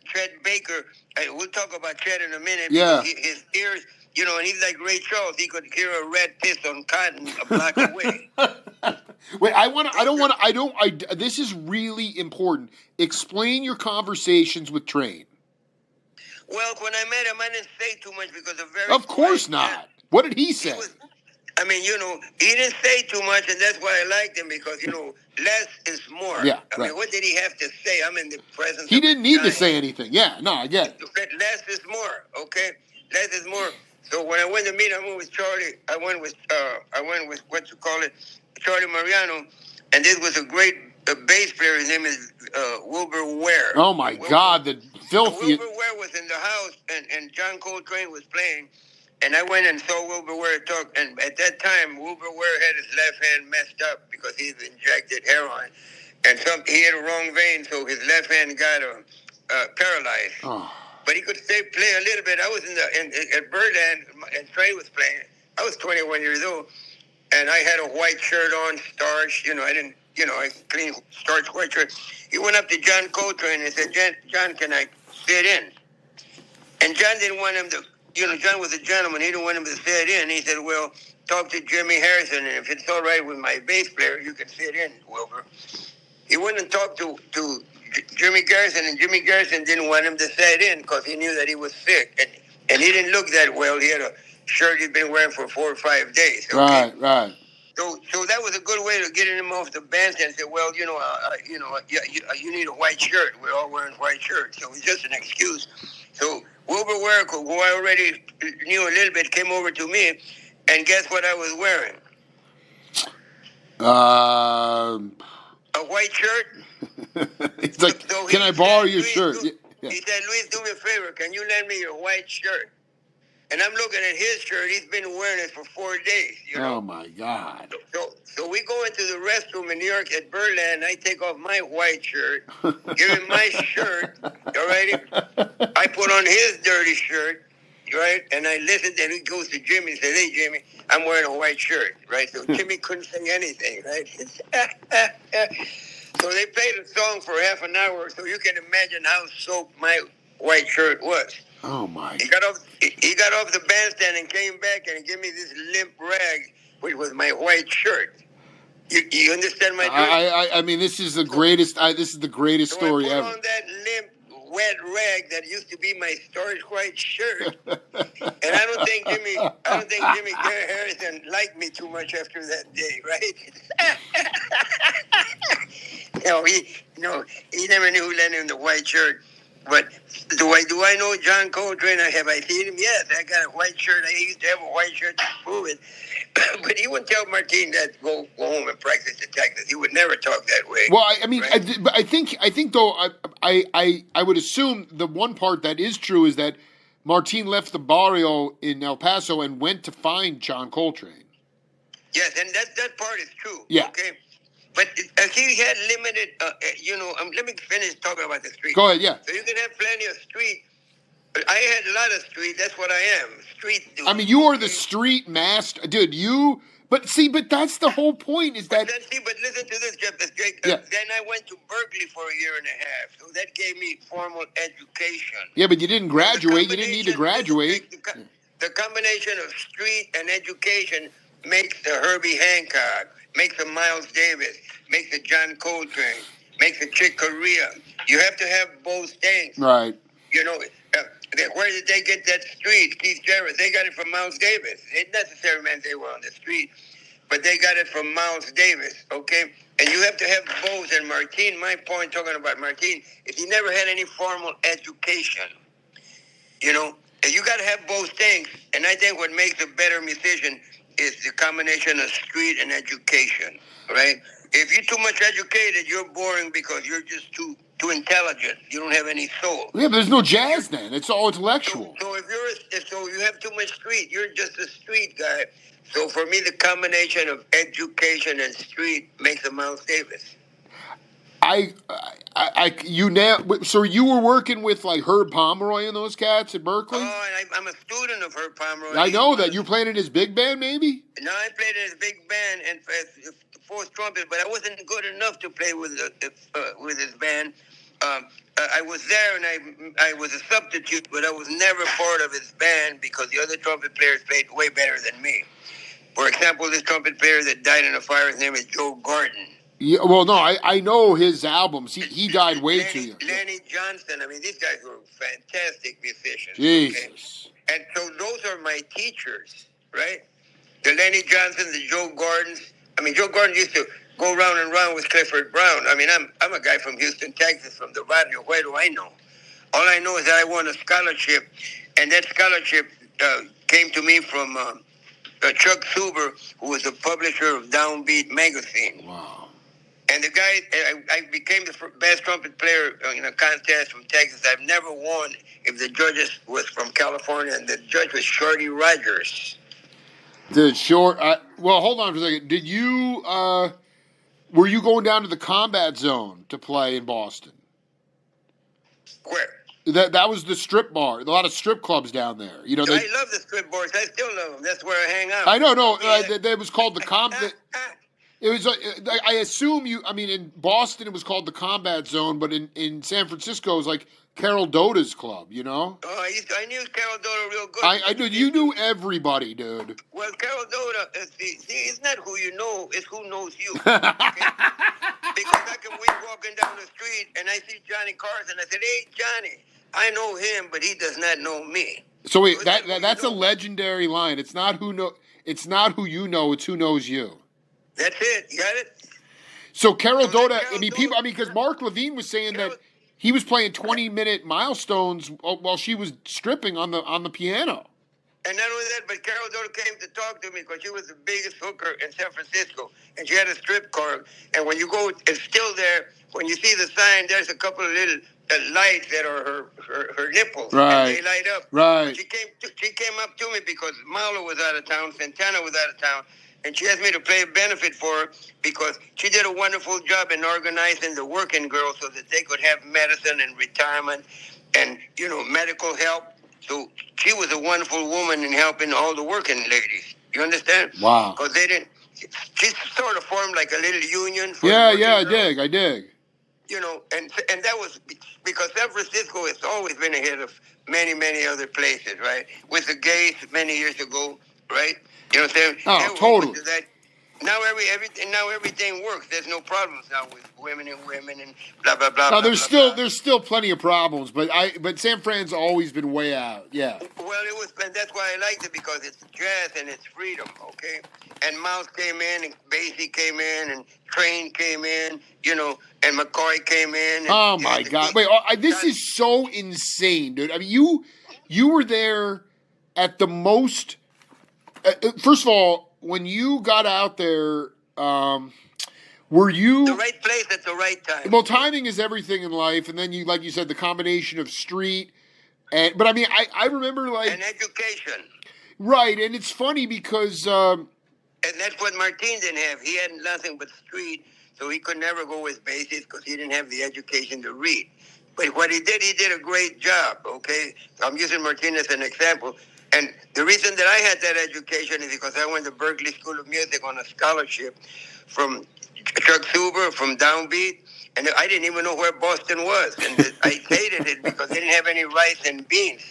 Chet Baker. We'll talk about Chet in a minute. Yeah. Because his ears, and he's like Ray Charles. He could hear a rat piss on cotton a block away. Wait, this is really important. Explain your conversations with Train. Well, when I met him, I didn't say too much because Of course not. What did he say? He didn't say too much, and that's why I liked him because, less is more. Yeah, I mean, what did he have to say? I'm in the presence He of didn't need to say anything. Yeah, no, I get it. Okay, less is more, okay? Less is more. So when I went to meet him with Charlie, I went with Charlie Mariano, and this was a great bass player. His name is Wilbur Ware. Oh, my God, the filthy... Wilbur Ware was in the house, and John Coltrane was playing. And I went and saw Wilbur Ware talk. And at that time, Wilbur Ware had his left hand messed up because he'd injected heroin. And he had a wrong vein, so his left hand got paralyzed. Oh. But he could play a little bit. I was at Birdland, and Trey was playing. I was 21 years old. And I had a white shirt on, starched. I clean starched white shirt. He went up to John Coltrane and said, John, can I sit in? And John didn't want him to... John was a gentleman. He didn't want him to sit in. He said, well, talk to Jimmy Harrison, and if it's all right with my bass player, you can sit in, Wilbur. He went and talked to Jimmy Garrison, and Jimmy Garrison didn't want him to sit in because he knew that he was sick. And he didn't look that well. He had a shirt he'd been wearing for 4 or 5 days. Okay? Right. So that was a good way to get him off the bandstand and say, well, you need a white shirt. We're all wearing white shirts. So it was just an excuse. So Wilbur Ware, who I already knew a little bit, came over to me, and guess what I was wearing? A white shirt. It's like, so can I borrow your shirt? He said, Luis, do me a favor. Can you lend me your white shirt? And I'm looking at his shirt. He's been wearing it for 4 days. Oh, my God. So we go into the restroom in New York at Birdland. I take off my white shirt, give him my shirt, all right? I put on his dirty shirt, right? And I listened, and he goes to Jimmy and says, hey, Jimmy, I'm wearing a white shirt, right? So Jimmy couldn't say anything, right? So they played a song for half an hour, so you can imagine how soaked my white shirt was. Oh, my. He got off the bandstand and came back and gave me this limp rag, which was my white shirt. You understand my drift? I mean, this is the greatest. This is the greatest story ever. I put on that limp, wet rag that used to be my starched white shirt, and I don't think Jimmy Harrison liked me too much after that day, right? He never knew who lent him the white shirt. But do I know John Coltrane? Have I seen him? Yes, I got a white shirt. I used to have a white shirt to prove it. But he wouldn't tell Martin that go home and practice the Texas. He would never talk that way. Well, I mean, right? I think though, I would assume the one part that is true is that Martin left the barrio in El Paso and went to find John Coltrane. Yes, and that part is true. Yeah. Okay. But he had limited, let me finish talking about the street. Go ahead, yeah. So you can have plenty of street. But I had a lot of street. That's what I am. Street dude. I mean, you are the street master. Dude, But that's the whole point is that... But listen to this, Jeff. Yeah. Then I went to Berkeley for a year and a half. So that gave me formal education. Yeah, but you didn't graduate. You didn't need to graduate. The combination of street and education makes the Herbie Hancock, makes a Miles Davis, makes a John Coltrane, makes a Chick Corea. You have to have both things. Right. Where did they get that street? Keith Jarrett, they got it from Miles Davis. It necessarily meant they were on the street, but they got it from Miles Davis, okay? And you have to have both. And Martin, my point talking about Martin, is he never had any formal education. You got to have both things. And I think what makes a better musician is the combination of street and education, right? If you're too much educated, you're boring because you're just too intelligent. You don't have any soul. Yeah, but there's no jazz then. It's all intellectual. So if you have too much street, you're just a street guy. So for me, the combination of education and street makes a Miles Davis. You now. So you were working with like Herb Pomeroy and those cats at Berkeley. Oh, and I'm a student of Herb Pomeroy. I know that you're playing in his big band, maybe. No, I played in his big band and fourth trumpet, but I wasn't good enough to play with his band. I was there and I was a substitute, but I was never part of his band because the other trumpet players played way better than me. For example, this trumpet player that died in a fire, his name is Joe Garden. Yeah, well, no, I know his albums. He died way too young. Lenny Johnson. I mean, these guys were fantastic musicians. Jesus. Okay? And so those are my teachers, right? The Lenny Johnsons, the Joe Gardens. I mean, Joe Garden used to go round and round with Clifford Brown. I mean, I'm a guy from Houston, Texas, from the barrio. What do I know? All I know is that I won a scholarship, and that scholarship came to me from Chuck Suber, who was the publisher of Downbeat magazine. Wow. And the guy, I became the best trumpet player in a contest from Texas. I've never won if the judges was from California, and the judge was Shorty Rogers. The short. Well, hold on for a second. Did you? Were you going down to the Combat Zone to play in Boston? Where? That was the strip bar. A lot of strip clubs down there. You know. I love the strip bars. I still love them. That's where I hang out. I know. No, that was called the Combat. It was. I assume you. I mean, in Boston it was called the Combat Zone, but in San Francisco it was like Carol Doda's club. You know. Oh, I knew Carol Doda real good. I knew you knew everybody, dude. Well, Carol Doda, see, it's not who you know; it's who knows you. Okay? Because I can be walking down the street and I see Johnny Carson. I said, "Hey, Johnny, I know him, but he does not know me." So wait, that's a legendary line. It's not who know. It's not who you know. It's who knows you. That's it. You got it? So Carol Doda, because Mark Levine was saying that he was playing 20-minute milestones while she was stripping on the piano. And not only that, but Carol Doda came to talk to me because she was the biggest hooker in San Francisco, and she had a strip club. And when you go, it's still there. When you see the sign, there's a couple of little lights that are her nipples. Right. And they light up. Right. She came up to me because Marlo was out of town, Santana was out of town, and she asked me to play a benefit for her because she did a wonderful job in organizing the working girls so that they could have medicine and retirement and, medical help. So she was a wonderful woman in helping all the working ladies. You understand? Wow. Because they didn't. She sort of formed like a little union. For I girls. dig. And that was because San Francisco has always been ahead of many, many other places, right? With the gays many years ago, right? You know what I'm saying? Oh, totally. Now everything works. There's no problems now with women and blah blah blah. No, blah, there's still plenty of problems, but San Fran's always been way out. Yeah. Well, and that's why I liked it because it's jazz and it's freedom, okay? And Mouse came in, and Basie came in, and Train came in, and McCoy came in. Oh my God! Wait, this is so insane, dude. I mean, you were there at the most. First of all, when you got out there, were you the right place at the right time? Well, timing is everything in life, and then like you said, the combination of street but I mean, I remember and education, right? And it's funny because and that's what Martin didn't have. He had nothing but street, so he could never go with bases because he didn't have the education to read. But what he did a great job. Okay, I'm using Martin as an example. And the reason that I had that education is because I went to Berkeley School of Music on a scholarship from Chuck Suber, from Downbeat, and I didn't even know where Boston was, and I hated it because they didn't have any rice and beans.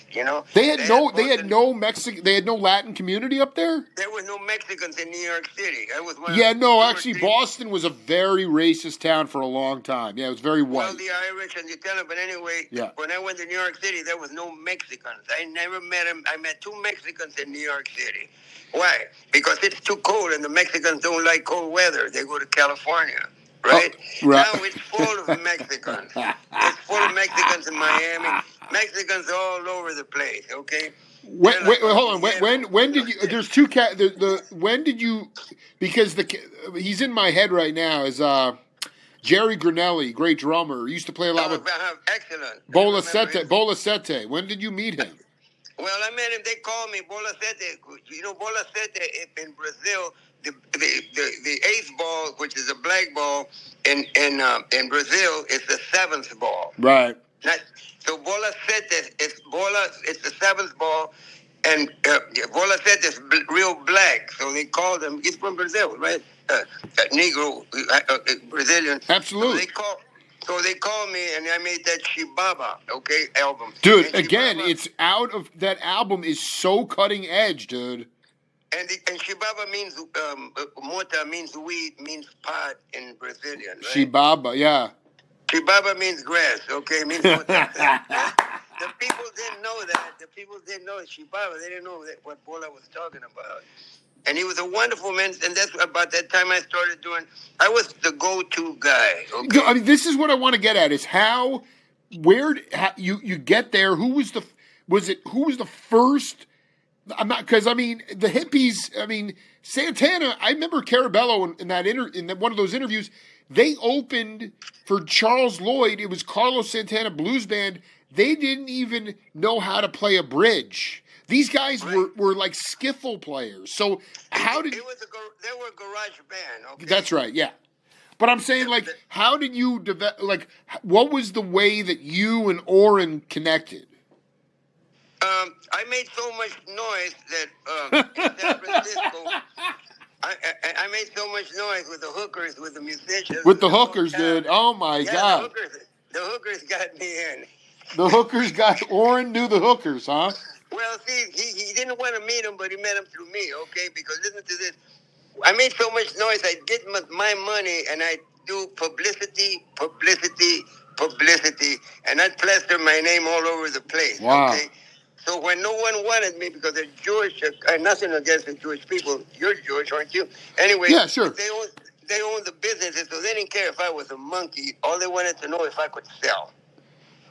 They had no Mexican, they had no Latin community up there. There was no Mexicans in New York City. I was one. Yeah, no, actually, Boston was a very racist town for a long time. Yeah, it was very white. Well, the Irish and the Italian, but anyway, when I went to New York City, there was no Mexicans. I never met them. I met 2 Mexicans in New York City. Why? Because it's too cold, and the Mexicans don't like cold weather. They go to California. Right? Right. Now it's full of Mexicans. It's full of Mexicans in Miami. Mexicans all over the place, okay? Wait, hold on. When did you? There's 2 cat. When did you? Because he's in my head right now. Is Jerry Granelli, great drummer, used to play a lot with. Excellent. Bolasete. When did you meet him? Well, I met him. They called me Bolasete. Bolasete in Brazil the eighth ball, which is a black ball in Brazil, is the seventh ball. Right. Not, so bola sete is bola. It's the seventh ball, and bola sete is real black. So they call them. He's from Brazil, right? Negro, Brazilian. Absolutely. So they call me, and I made that Shibaba, okay, album. Dude, And again, Shibaba, it's out of that album is so cutting edge, dude. and Shibaba means mota means weed, means pot in Brazilian, right? Shibaba, yeah. Shibaba means grass, okay? Means mota. The people didn't know that. The people didn't know Shibaba. They didn't know what Bola was talking about. And he was a wonderful man. And that's about that time I started doing. I was the go-to guy. Okay? I mean, this is what I want to get at: is how you get there. Who was the first? I'm not because I mean the hippies. I mean Santana. I remember Carabello in one of those interviews. They opened for Charles Lloyd. It was Carlos Santana Blues Band. They didn't even know how to play a bridge. These guys were like skiffle players. So how did... They were a garage band, okay? That's right, yeah. But I'm saying, like, how did you develop... Like, what was the way that you and Oren connected? I made so much noise that in San Francisco... I made so much noise with the hookers, with the musicians. With the hookers, dude. Oh, my God. The hookers got me in. The hookers Oren knew the hookers, huh? Well, see, he didn't want to meet them, but he met them through me, okay? Because listen to this. I made so much noise, I get my money, and I do publicity, and I plaster my name all over the place, wow. Okay? So when no one wanted me because they're Jewish, nothing against the Jewish people. You're Jewish, aren't you? Anyway, yeah, sure. They owned the businesses, so they didn't care if I was a monkey. All they wanted to know if I could sell,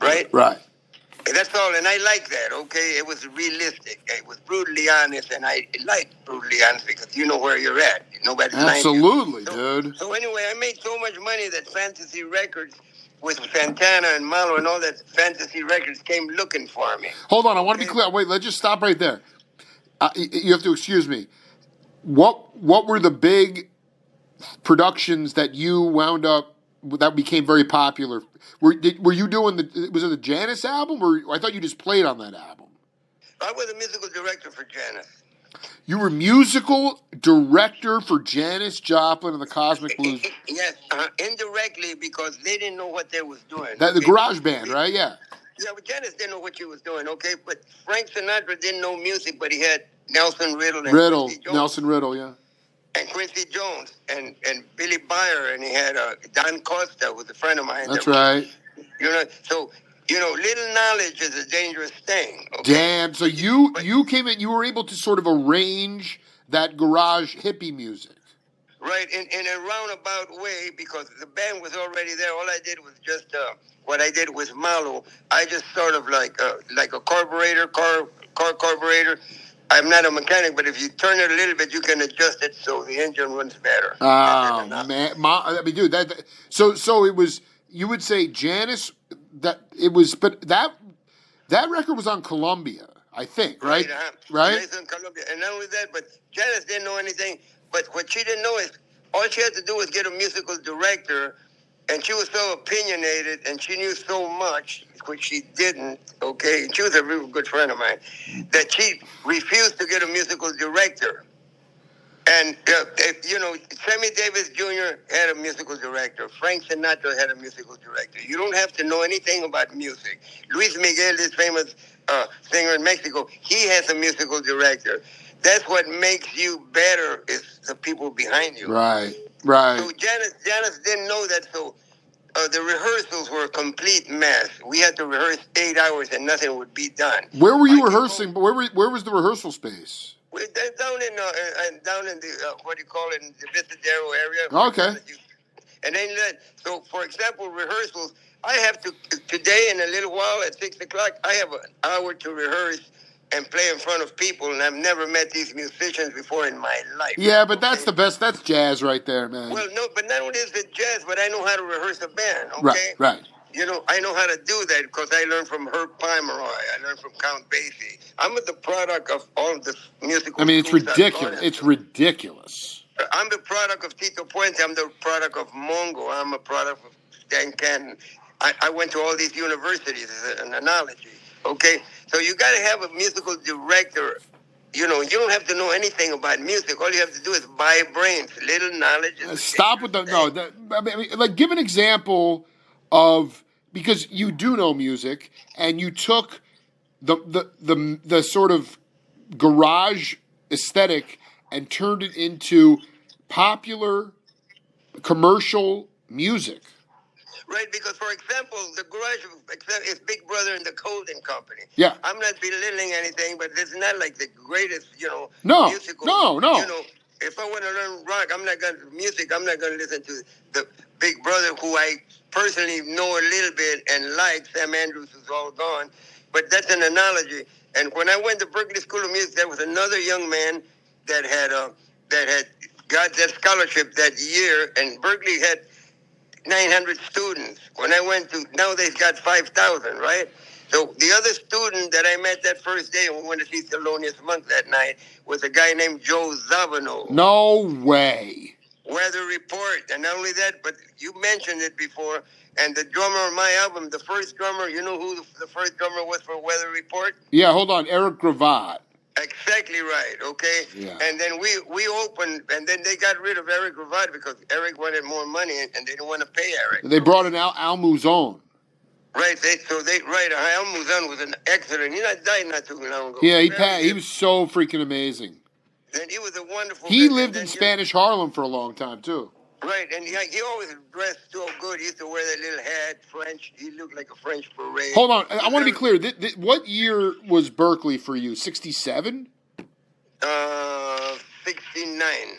right? Right. That's all, and I like that, okay? It was realistic. It was brutally honest, and I like brutally honest because you know where you're at. Nobody's absolutely, dude. So anyway, I made so much money that Fantasy Records with Santana and Malo and all that Fantasy Records came looking for me. Hold on, I want to be clear. Wait, let's just stop right there. You have to excuse me. What were the big productions that you wound up that became very popular? Were you doing was it the Janis album, or I thought you just played on that album? I was a musical director for Janis. You were musical director for Janis Joplin and the Cosmic Blues. Yes, indirectly because they didn't know what they was doing. The garage band, right? Yeah. Yeah, but Janis didn't know what she was doing. Okay, but Frank Sinatra didn't know music, but he had Nelson Riddle and Quincy Jones. Nelson Riddle, yeah. And Quincy Jones and Billy Byer, and he had Don Costa, who was a friend of mine. That's right. So little knowledge is a dangerous thing. Okay? Damn. So you came in, you were able to sort of arrange that garage hippie music. Right, in a roundabout way, because the band was already there. All I did was just what I did with Malo. I just sort of like a carburetor, car carburetor. I'm not a mechanic, but if you turn it a little bit, you can adjust it so the engine runs better. Oh, man. I mean, dude, so it was, you would say Janis, but that record was on Columbia, I think, right? Right? It's on Columbia. And not only that, but Janis didn't know anything. But what she didn't know is all she had to do was get a musical director, and she was so opinionated, and she knew so much, which she didn't, okay? And she was a real good friend of mine, that she refused to get a musical director. And, Sammy Davis Jr. had a musical director. Frank Sinatra had a musical director. You don't have to know anything about music. Luis Miguel, this famous singer in Mexico, he has a musical director. That's what makes you better is the people behind you. Right. So Janis didn't know that, so the rehearsals were a complete mess. We had to rehearse 8 hours and nothing would be done. Where were you rehearsing? Where was the rehearsal space? Down in the what do you call it, in the Vitadero area. Okay. And then so for example, rehearsals. I have to today in a little while at 6 o'clock. I have an hour to rehearse and play in front of people, and I've never met these musicians before in my life. Yeah, but that's the best. That's jazz right there, man. Well, no, but not only is it jazz, but I know how to rehearse a band. Okay. Right. I know how to do that because I learned from Herb Pomeroy. I learned from Count Basie. I'm the product of all the musical. I mean, it's ridiculous. It's ridiculous. I'm the product of Tito Puente. I'm the product of Mongo. I'm a product of Dan Canton. I went to all these universities as an analogy. Okay, so you got to have a musical director. You know, you don't have to know anything about music. All you have to do is buy brains. Little knowledge is Stop with the no. Like, give an example of, because you do know music, and you took the sort of garage aesthetic and turned it into popular commercial music. Right, because for example, the garage is Big Brother and the Colden Company. Yeah. I'm not belittling anything, but it's not like the greatest, No, musical. no. You know, if I want to learn rock, I'm not gonna listen to the Big Brother, who I personally know a little bit and like. Sam Andrews is all gone, but that's an analogy. And when I went to Berklee School of Music, there was another young man that had got that scholarship that year, and Berklee had 900 students. When I went to, now they've got 5,000, right? So the other student that I met that first day, and we went to see Thelonious Monk that night, was a guy named Joe Zawinul. No way. Weather Report. And not only that, but you mentioned it before, and the drummer on my album, the first drummer, you know who the first drummer was for Weather Report? Yeah, hold on, Eric Gravatt. Exactly right, okay? Yeah. And then we opened, and then they got rid of Eric Gravatt because Eric wanted more money, and they didn't want to pay Eric. They brought in Al Muzon. Right, Al Muzon was an excellent, he died not too long ago. Yeah, he was so freaking amazing. And he was a wonderful He guy. lived in Spanish Harlem for a long time, too. Right, and he always dressed so good. He used to wear that little hat, French. He looked like a French parade. Hold on, I want to be clear. What year was Berklee for you? 67? 69.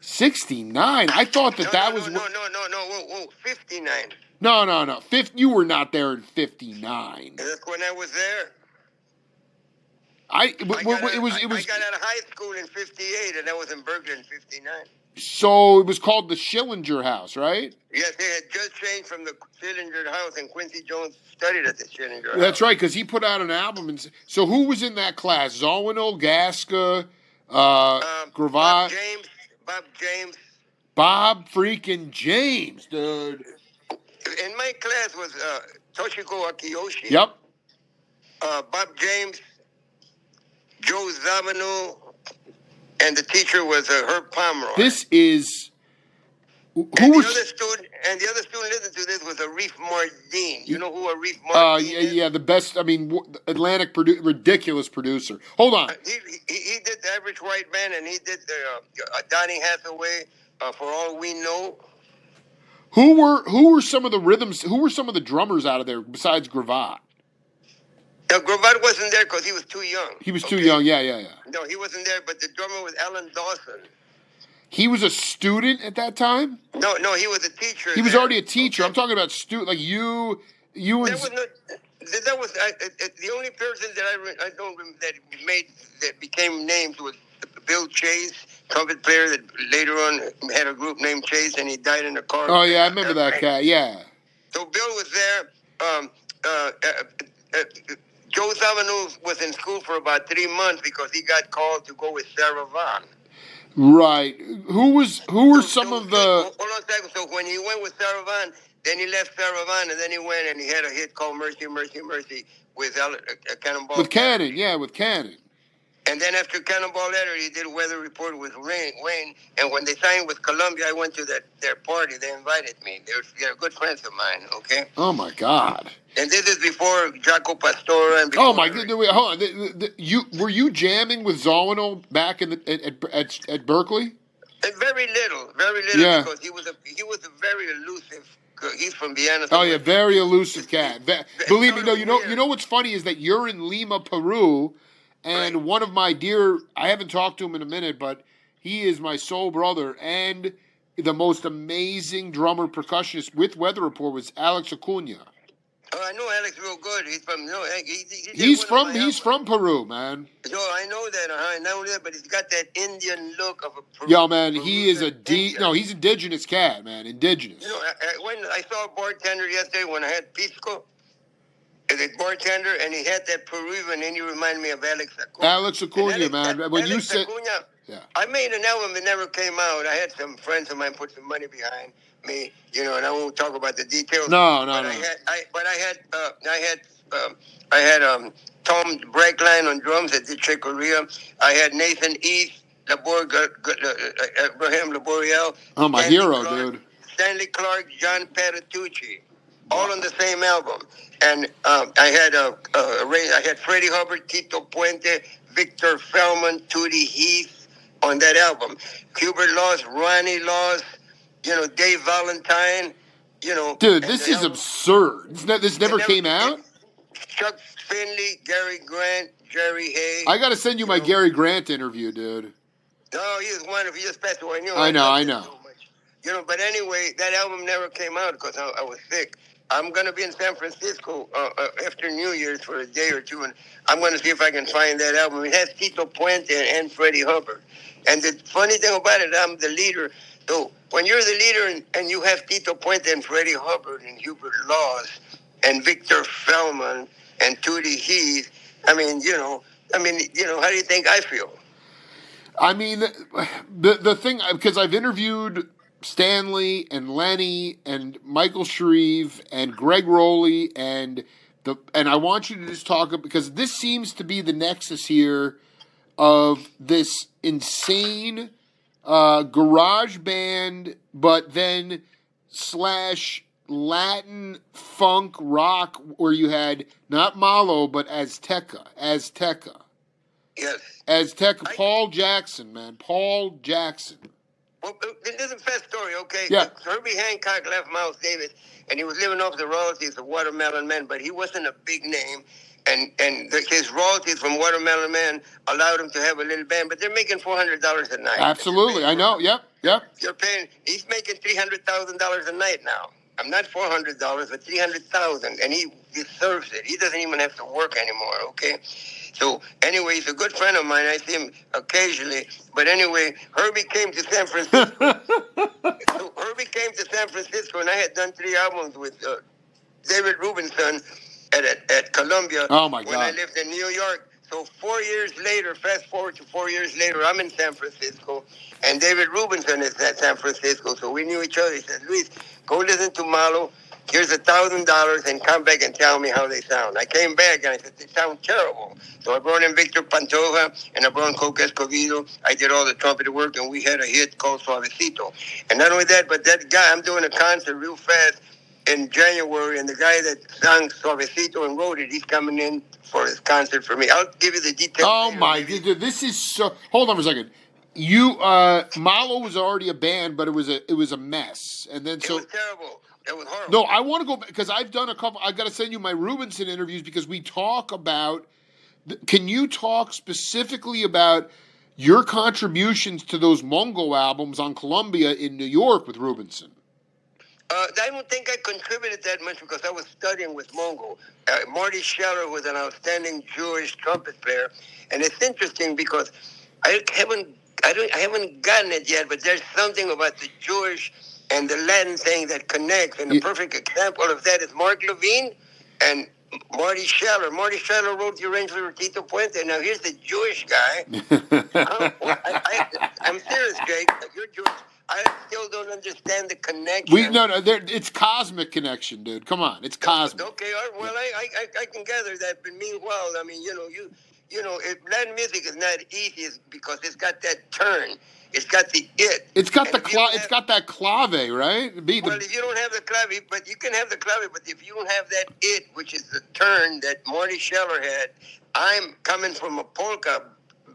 69? I thought that was... No, whoa, 59. No. You were not there in 59. That's when I was there. I got out of high school in 58, and I was in Berklee in 59. So it was called the Schillinger House, right? Yes, they had just changed from the Schillinger House, and Quincy Jones studied at the Schillinger House. That's right, because he put out an album. So who was in that class? Zawinul, Gasca, Gravatt? Bob James. Bob freaking James, dude. In my class was Toshiko Akiyoshi. Yep. Bob James, Joe Zawinul, and the teacher was Herb Pomeroy. This is... The other student listening to this was Arif Mardin. You know who Arif Mardin is? Yeah, the best, Atlantic ridiculous producer. Hold on. He did The Average White Man, and he did Donny Hathaway, For All We Know. Who were some of the rhythms? Who were some of the drummers out of there besides Gravatt? Now, Gravatt wasn't there because he was too young. He was too young, yeah. No, he wasn't there, but the drummer was Alan Dawson. He was a student at that time? No, he was a teacher. He was already a teacher. Okay. I'm talking about like you and... That was the only person that I don't remember that became names was Bill Chase, trumpet player that later on had a group named Chase, and he died in a car. Oh yeah, I remember that guy. Yeah. So Bill was there. Joe Zawinul was in school for about 3 months because he got called to go with Sarah Vaughan. Right. Who were some of the... Hold on a second. So when he went with Sarah Vaughan, then he left Sarah Vaughan, and then he went and he had a hit called Mercy, Mercy, Mercy with Cannonball. With Cannon, yeah, with Cannon. And then after Cannonball Letter, he did Weather Report with Wayne. And when they signed with Columbia, I went to their party. They invited me. They're good friends of mine, okay? Oh, my God. And this is before Jaco Pastora. And before, oh, my God. Wait, hold on. Were you jamming with Zawinul back at Berklee? Very little. Yeah. Because he was a very elusive. He's from Vienna. Oh, yeah, very elusive cat. Believe me, no. You know what's funny is that you're in Lima, Peru. And right. One of my I haven't talked to him in a minute, but he is my soul brother. And the most amazing drummer percussionist with Weather Report was Alex Acuna. Oh, I know Alex real good. He's from Peru, man. No, I know that. I know that, but he's got that Indian look of a Peru. Yo, man, he is he's indigenous cat, man. Indigenous. You know, when I saw a bartender yesterday when I had pisco. the bartender, and he had that Peruvian, and he reminded me of Alex Acuna. Alex Acuna, man. When you said, Acuna, yeah, I made an album that never came out. I had some friends of mine put some money behind me, and I won't talk about the details. No. I had Tom Breckline on drums at Chick Corea. I had Nathan East, Abraham Laboriel. Oh, my Stanley hero, Clark, dude. Stanley Clark, John Patitucci, all on the same album. And I had Freddie Hubbard, Tito Puente, Victor Feldman, Tootie Heath on that album. Hubert Laws, Ronnie Laws, Dave Valentine, Dude, this is absurd. This never came out? Chuck Finley, Gary Grant, Jerry Hay. I got to send you my Gary Grant interview, dude. No, he was wonderful. He just passed away. I know. So much. But anyway, that album never came out because I was sick. I'm going to be in San Francisco after New Year's for a day or two, and I'm going to see if I can find that album. It has Tito Puente and Freddie Hubbard. And the funny thing about it, I'm the leader. So when you're the leader and you have Tito Puente and Freddie Hubbard and Hubert Laws and Victor Feldman and Tootie Heath, how do you think I feel? I mean, the thing, because I've interviewed Stanley and Lenny and Michael Shreve and Greg Rowley and I want you to just talk, because this seems to be the nexus here of this insane garage band, but then / Latin funk rock, where you had not Malo but Azteca. Yes. Azteca. Paul Jackson, man. Paul Jackson. Well, this is a fast story, okay? Yeah. Herbie Hancock left Miles Davis, and he was living off the royalties of Watermelon Man, but he wasn't a big name. And his royalties from Watermelon Man allowed him to have a little band, but they're making $400 a night. Absolutely, I know. Yep. He's making $300,000 a night now. I'm not $400, but $300,000, and he deserves it. He doesn't even have to work anymore, okay? So anyway, he's a good friend of mine. I see him occasionally. But anyway, Herbie came to San Francisco. And I had done 3 albums with David Rubinson at Columbia. Oh, my God. When I lived in New York. So 4 years later, fast forward to 4 years later, I'm in San Francisco, and David Rubinson is at San Francisco. So we knew each other. He said, Luis, go listen to Malo. Here's $1,000 and come back and tell me how they sound. I came back and I said, they sound terrible. So I brought in Victor Pantoja and I brought in Coke Escobedo. I did all the trumpeter work, and we had a hit called Suavecito. And not only that, but that guy, I'm doing a concert real fast in January, and the guy that sang Suavecito and wrote it, he's coming in for his concert for me. I'll give you the details. Oh, my God. This is so... Hold on for a second. Malo was already a band, but it was a mess. And then It was terrible. It was horrible. No, I want to go, because I've done a couple. I got to send you my Rubinson interviews, because we talk about. Can you talk specifically about your contributions to those Mongo albums on Columbia in New York with Rubinson? I don't think I contributed that much because I was studying with Mongo. Marty Scheller was an outstanding Jewish trumpet player, and it's interesting because I haven't gotten it yet, but there's something about the Jewish and the Latin thing that connects. And the perfect example of that is Mark Levine and Marty Scheller. Marty Scheller wrote the arrangement for Tito Puente. Now, here's the Jewish guy. I'm serious, Jake. You're Jewish. I still don't understand the connection. It's cosmic connection, dude. Come on, it's cosmic. Okay, well, I can gather that. But meanwhile, I mean, Latin music is not easy because it's got that turn. It's got the it. It's got it's got that clave, right? If you don't have the clave, but you can have the clave, but if you don't have that it, which is the turn that Marty Scheller had, I'm coming from a polka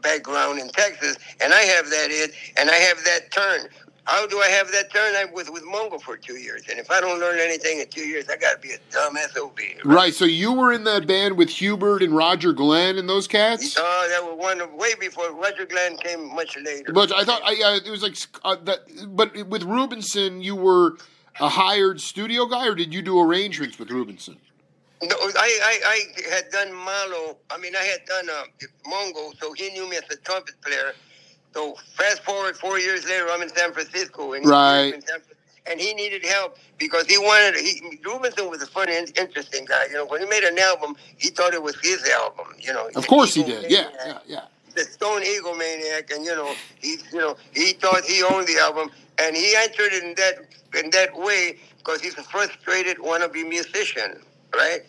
background in Texas, and I have that it, and I have that turn. How do I have that turn? I was with Mongo for 2 years, and if I don't learn anything in 2 years, I got to be a dumb SOB. Right, so you were in that band with Hubert and Roger Glenn and those cats? That was way before. Roger Glenn came much later. But I thought it was like that. But with Rubinson, you were a hired studio guy, or did you do arrangements with Rubinson? No, I had done Malo. I mean, I had done Mongo, so he knew me as a trumpet player. So fast forward 4 years later, I'm in San Francisco, and right. and he needed help because Rubinson was a funny, interesting guy. When he made an album, he thought it was his album. Of course he did. Yeah. The Stone Egomaniac, and he thought he owned the album, and he entered it in that way because he's a frustrated wannabe musician, right?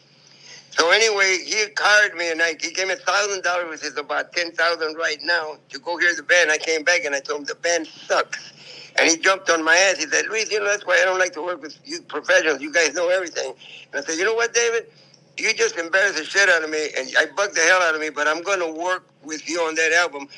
So anyway, he hired me, and he gave me $1,000, which is about $10,000 right now, to go hear the band. I came back and I told him the band sucks, and he jumped on my ass. He said, "Luis, that's why I don't like to work with you professionals. You guys know everything." And I said, "You know what, David? You just embarrassed the shit out of me, and I bugged the hell out of me. But I'm going to work with you on that album,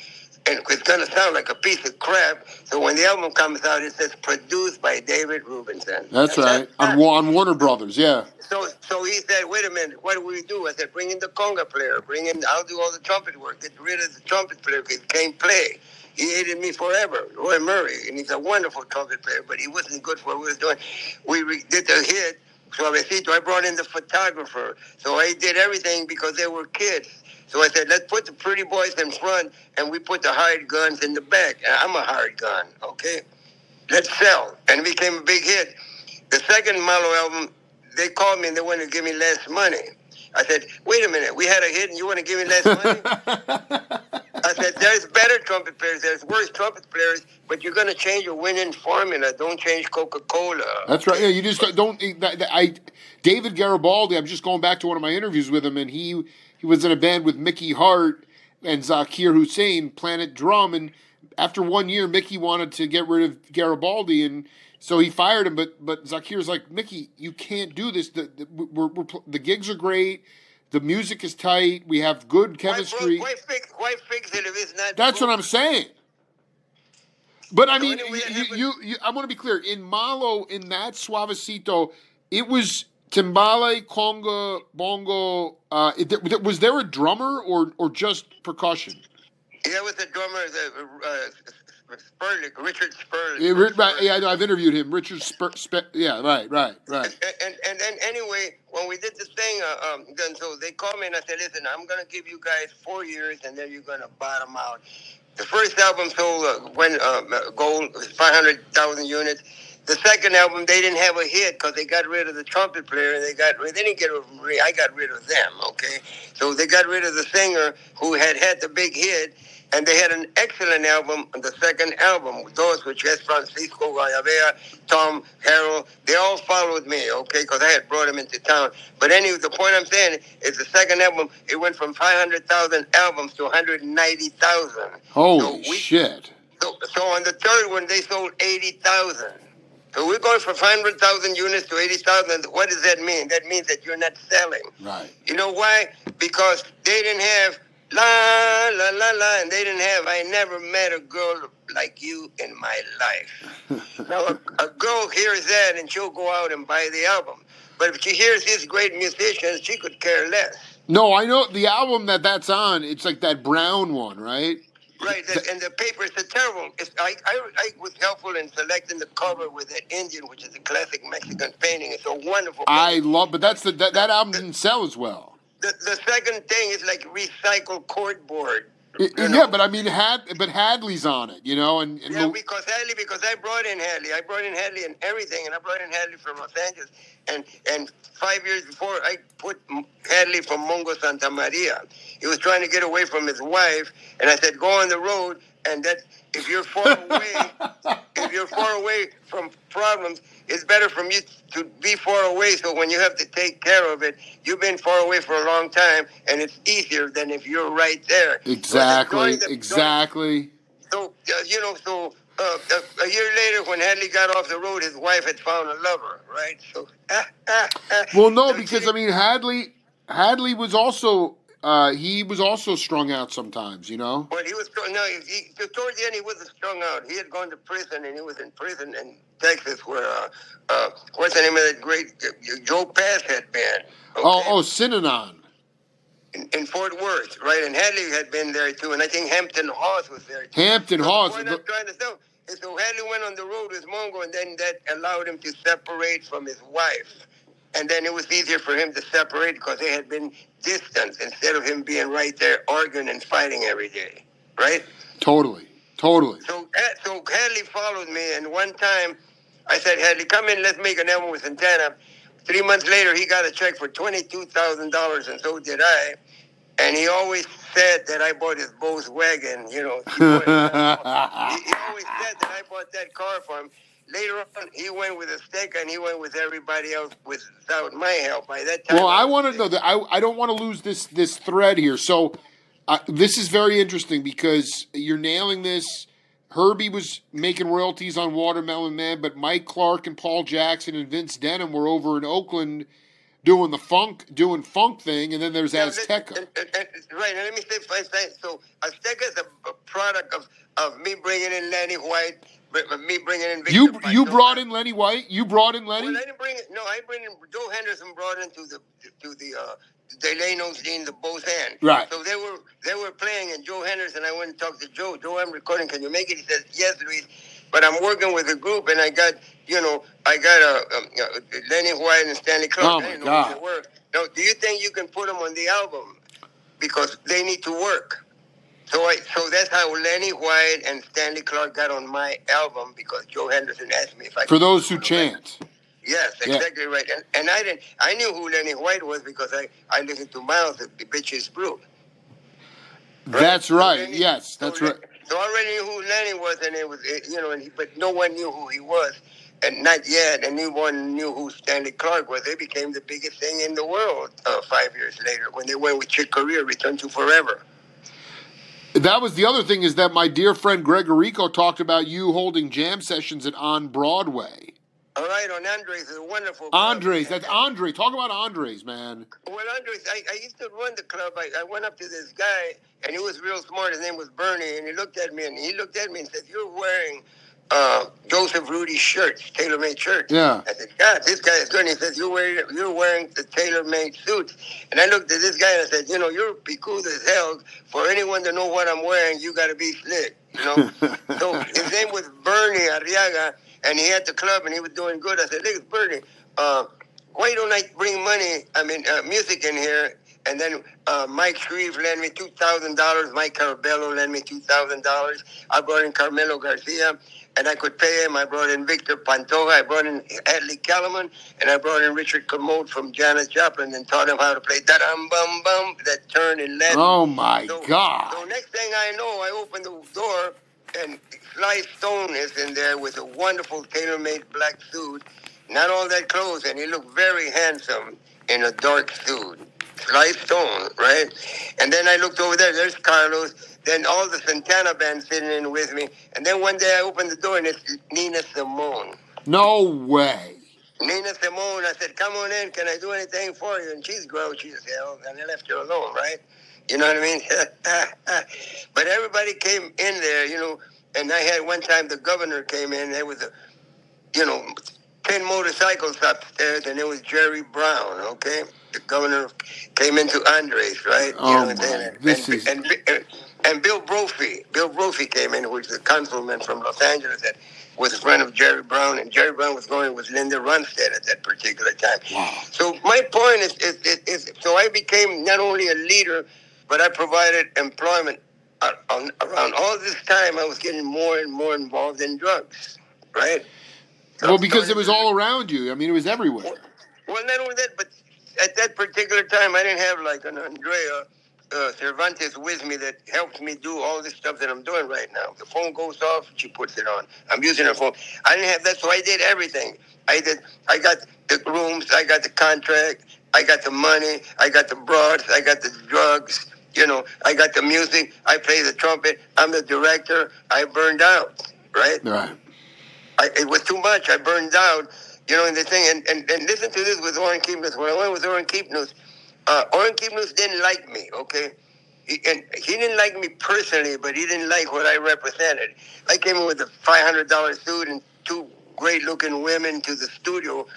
and it's going to sound like a piece of crap. So when the album comes out, it says produced by David Rubinson." That's right. On Warner Brothers, yeah. So he said, "Wait a minute, what do we do?" I said, "Bring in the conga player. I'll do all the trumpet work. Get rid of the trumpet player because he can't play. He hated me forever, Roy Murray, and he's a wonderful trumpet player, but he wasn't good for what we was doing." We did the hit. So I brought in the photographer. So I did everything because they were kids. So I said, let's put the pretty boys in front, and we put the hired guns in the back. And I'm a hired gun, okay? Let's sell. And it became a big hit. The second Malo album, they called me and they wanted to give me less money. I said, wait a minute, we had a hit and you want to give me less money? I said, there's better trumpet players, there's worse trumpet players, but you're going to change your winning formula. Don't change Coca-Cola. That's right. Yeah, you just don't. David Garibaldi, I'm just going back to one of my interviews with him, and he was in a band with Mickey Hart and Zakir Hussain, Planet Drum, and after 1 year, Mickey wanted to get rid of Garibaldi, and so he fired him. But Zakir's like, Mickey, you can't do this. The gigs are great. The music is tight. We have good chemistry. Why fix it if it's not? That's good? what I'm saying. But I So mean, anyway, I want to be clear. In Malo, in that Suavecito, it was timbale, conga, bongo. Was there a drummer or just percussion? Yeah, it was the drummer, Richard Spurlick. Yeah, I know, I've interviewed him. Richard yeah, right. And then anyway, when we did this thing, then so they called me and I said, listen, I'm going to give you guys 4 years and then you're going to bottom out. The first album sold gold, 500,000 units. The second album, they didn't have a hit because they got rid of the trumpet player. And they didn't get rid of me. I got rid of them, okay? So they got rid of the singer who had the big hit. And they had an excellent album, the second album, those which has Francisco Gallavea, Tom Harrell, they all followed me, okay, because I had brought them into town. But anyway, the point I'm saying is the second album, it went from 500,000 albums to 190,000. Holy shit. So on the third one, they sold 80,000. So we're going from 500,000 units to 80,000. What does that mean? That means that you're not selling. Right. You know why? Because they didn't have la, la, la, la, and they didn't have, I never met a girl like you in my life. Now, a girl hears that and she'll go out and buy the album. But if she hears these great musicians, she could care less. No, I know the album that's on, it's like that brown one, right? Right, and the paper is terrible. I was helpful in selecting the cover with that Indian, which is a classic Mexican painting. It's a wonderful painting. But that album didn't sell as well. The second thing is like recycled cardboard. But I mean, Hadley's on it, and yeah, because I brought in Hadley and everything, and I brought in Hadley from Los Angeles, and 5 years before I put Hadley from Mongo Santa Maria. He was trying to get away from his wife, and I said, go on the road, and that if you're far away from problems, it's better for you to be far away. So when you have to take care of it, you've been far away for a long time, and it's easier than if you're right there. Exactly. So a year later, when Hadley got off the road, his wife had found a lover, right? So. Well, no, because I mean, Hadley was also. He was also strung out sometimes, Well, he was towards the end he wasn't strung out. He had gone to prison, and he was in prison in Texas, where what's the name of that great Joe Pass had been? Okay? Synanon. In Fort Worth, right? And Hadley had been there too, and I think Hampton Hawes was there too. Hampton Hawes. The point I'm trying to say is, so Hadley went on the road with Mongo, and then that allowed him to separate from his wife. And then it was easier for him to separate because they had been distant instead of him being right there arguing and fighting every day, right? Totally. So Hadley followed me, and one time I said, Hadley, come in, let's make an album with Santana. 3 months later, he got a check for $22,000, and so did I. And he always said that I bought his Volkswagen, you know. He always said that I bought that car for him. Later on, he went with Azteca, and he went with everybody else without my help. By that time, Well, I want to know that I don't want to lose this thread here. So this is very interesting because you're nailing this. Herbie was making royalties on Watermelon Man, but Mike Clark and Paul Jackson and Vince Denham were over in Oakland doing funk thing, and then there's Azteca. Right, and let me say, so Azteca is a product of me bringing in Lenny White, me bringing in Victor You brought in Lenny White? You brought in Lenny? Well, I didn't bring it. No, I bring in Joe Henderson brought into the Delano's Dean, the both hand. Right. So they were playing, and Joe Henderson, I went and talked to Joe. Joe, I'm recording. Can you make it? He says, yes, Luis. But I'm working with a group, and I got Lenny White and Stanley Clark. Oh, I didn't my know God. who they were. Now, do you think you can put them on the album? Because they need to work. So that's how Lenny White and Stanley Clark got on my album, because Joe Henderson asked me if I could. For those who chant. Yes, exactly right. And I knew who Lenny White was because I listened to Miles, the Bitches Brew. Right? That's right. Lenny, Yes, that's right. So I already knew who Lenny was, and it was, but no one knew who he was, and not yet. And no one knew who Stanley Clark was. They became the biggest thing in the world 5 years later when they went with Chick Corea, Return to Forever. That was the other thing, is that my dear friend Greg Rico talked about you holding jam sessions at On Broadway. All right, on Andres, is a wonderful. Andres, that's Andre. Talk about Andres, man. Well, Andres, I used to run the club. I went up to this guy, and he was real smart. His name was Bernie, and he looked at me and said, "You're wearing Joseph Rudy's shirts, tailor-made shirts." Yeah. I said, "God, this guy is good." And he said, "You're wearing the tailor-made suits." And I looked at this guy and I said, "You're picudo as hell. For anyone to know what I'm wearing, you got to be slick." So his name was Bernie Arriaga. And he had the club, and he was doing good. I said, "Look, Bernie, why don't I bring music in here?" And then Mike Shreve lent me $2,000. Mike Carabello lent me $2,000. I brought in Carmelo Garcia, and I could pay him. I brought in Victor Pantoja. I brought in Hadley Kellerman, and I brought in Richard Commode from Janis Joplin and taught him how to play da-dum-bum-bum, that turn in Latin. Oh, my God. So next thing I know, I opened the door, and Sly Stone is in there with a wonderful tailor-made black suit, not all that clothes, and he looked very handsome in a dark suit. Sly Stone, right? And then I looked over there, there's Carlos, then all the Santana band sitting in with me, and then one day I opened the door, and it's Nina Simone. No way. Nina Simone, I said, "Come on in, can I do anything for you?" And she's grouchy as hell, and I left her alone, right? You know what I mean? But everybody came in there, and I had one time the governor came in. There was 10 motorcycles upstairs, and it was Jerry Brown, okay? The governor came into Andres, right? And Bill Brophy. Bill Brophy came in, who was the councilman from Los Angeles that was a friend of Jerry Brown, and Jerry Brown was going with Linda Ronstadt at that particular time. Wow. So my point is so I became not only a leader, but I provided employment. Around all this time, I was getting more and more involved in drugs, right? So Well, because it was all around you. I mean, it was everywhere. Well, not only that, but at that particular time, I didn't have like an Andrea Cervantes with me that helps me do all this stuff that I'm doing right now. The phone goes off, she puts it on. I'm using her phone. I didn't have that, so I did everything. I got the rooms, I got the contract, I got the money, I got the broads, I got the drugs. I got the music. I play the trumpet. I'm the director. I burned out, right? Right. It was too much. I burned out, and the thing. And listen to this with Orrin Keepness. When I went with Orrin Keepness didn't like me, okay? He didn't like me personally, but he didn't like what I represented. I came in with a $500 suit and two great-looking women to the studio.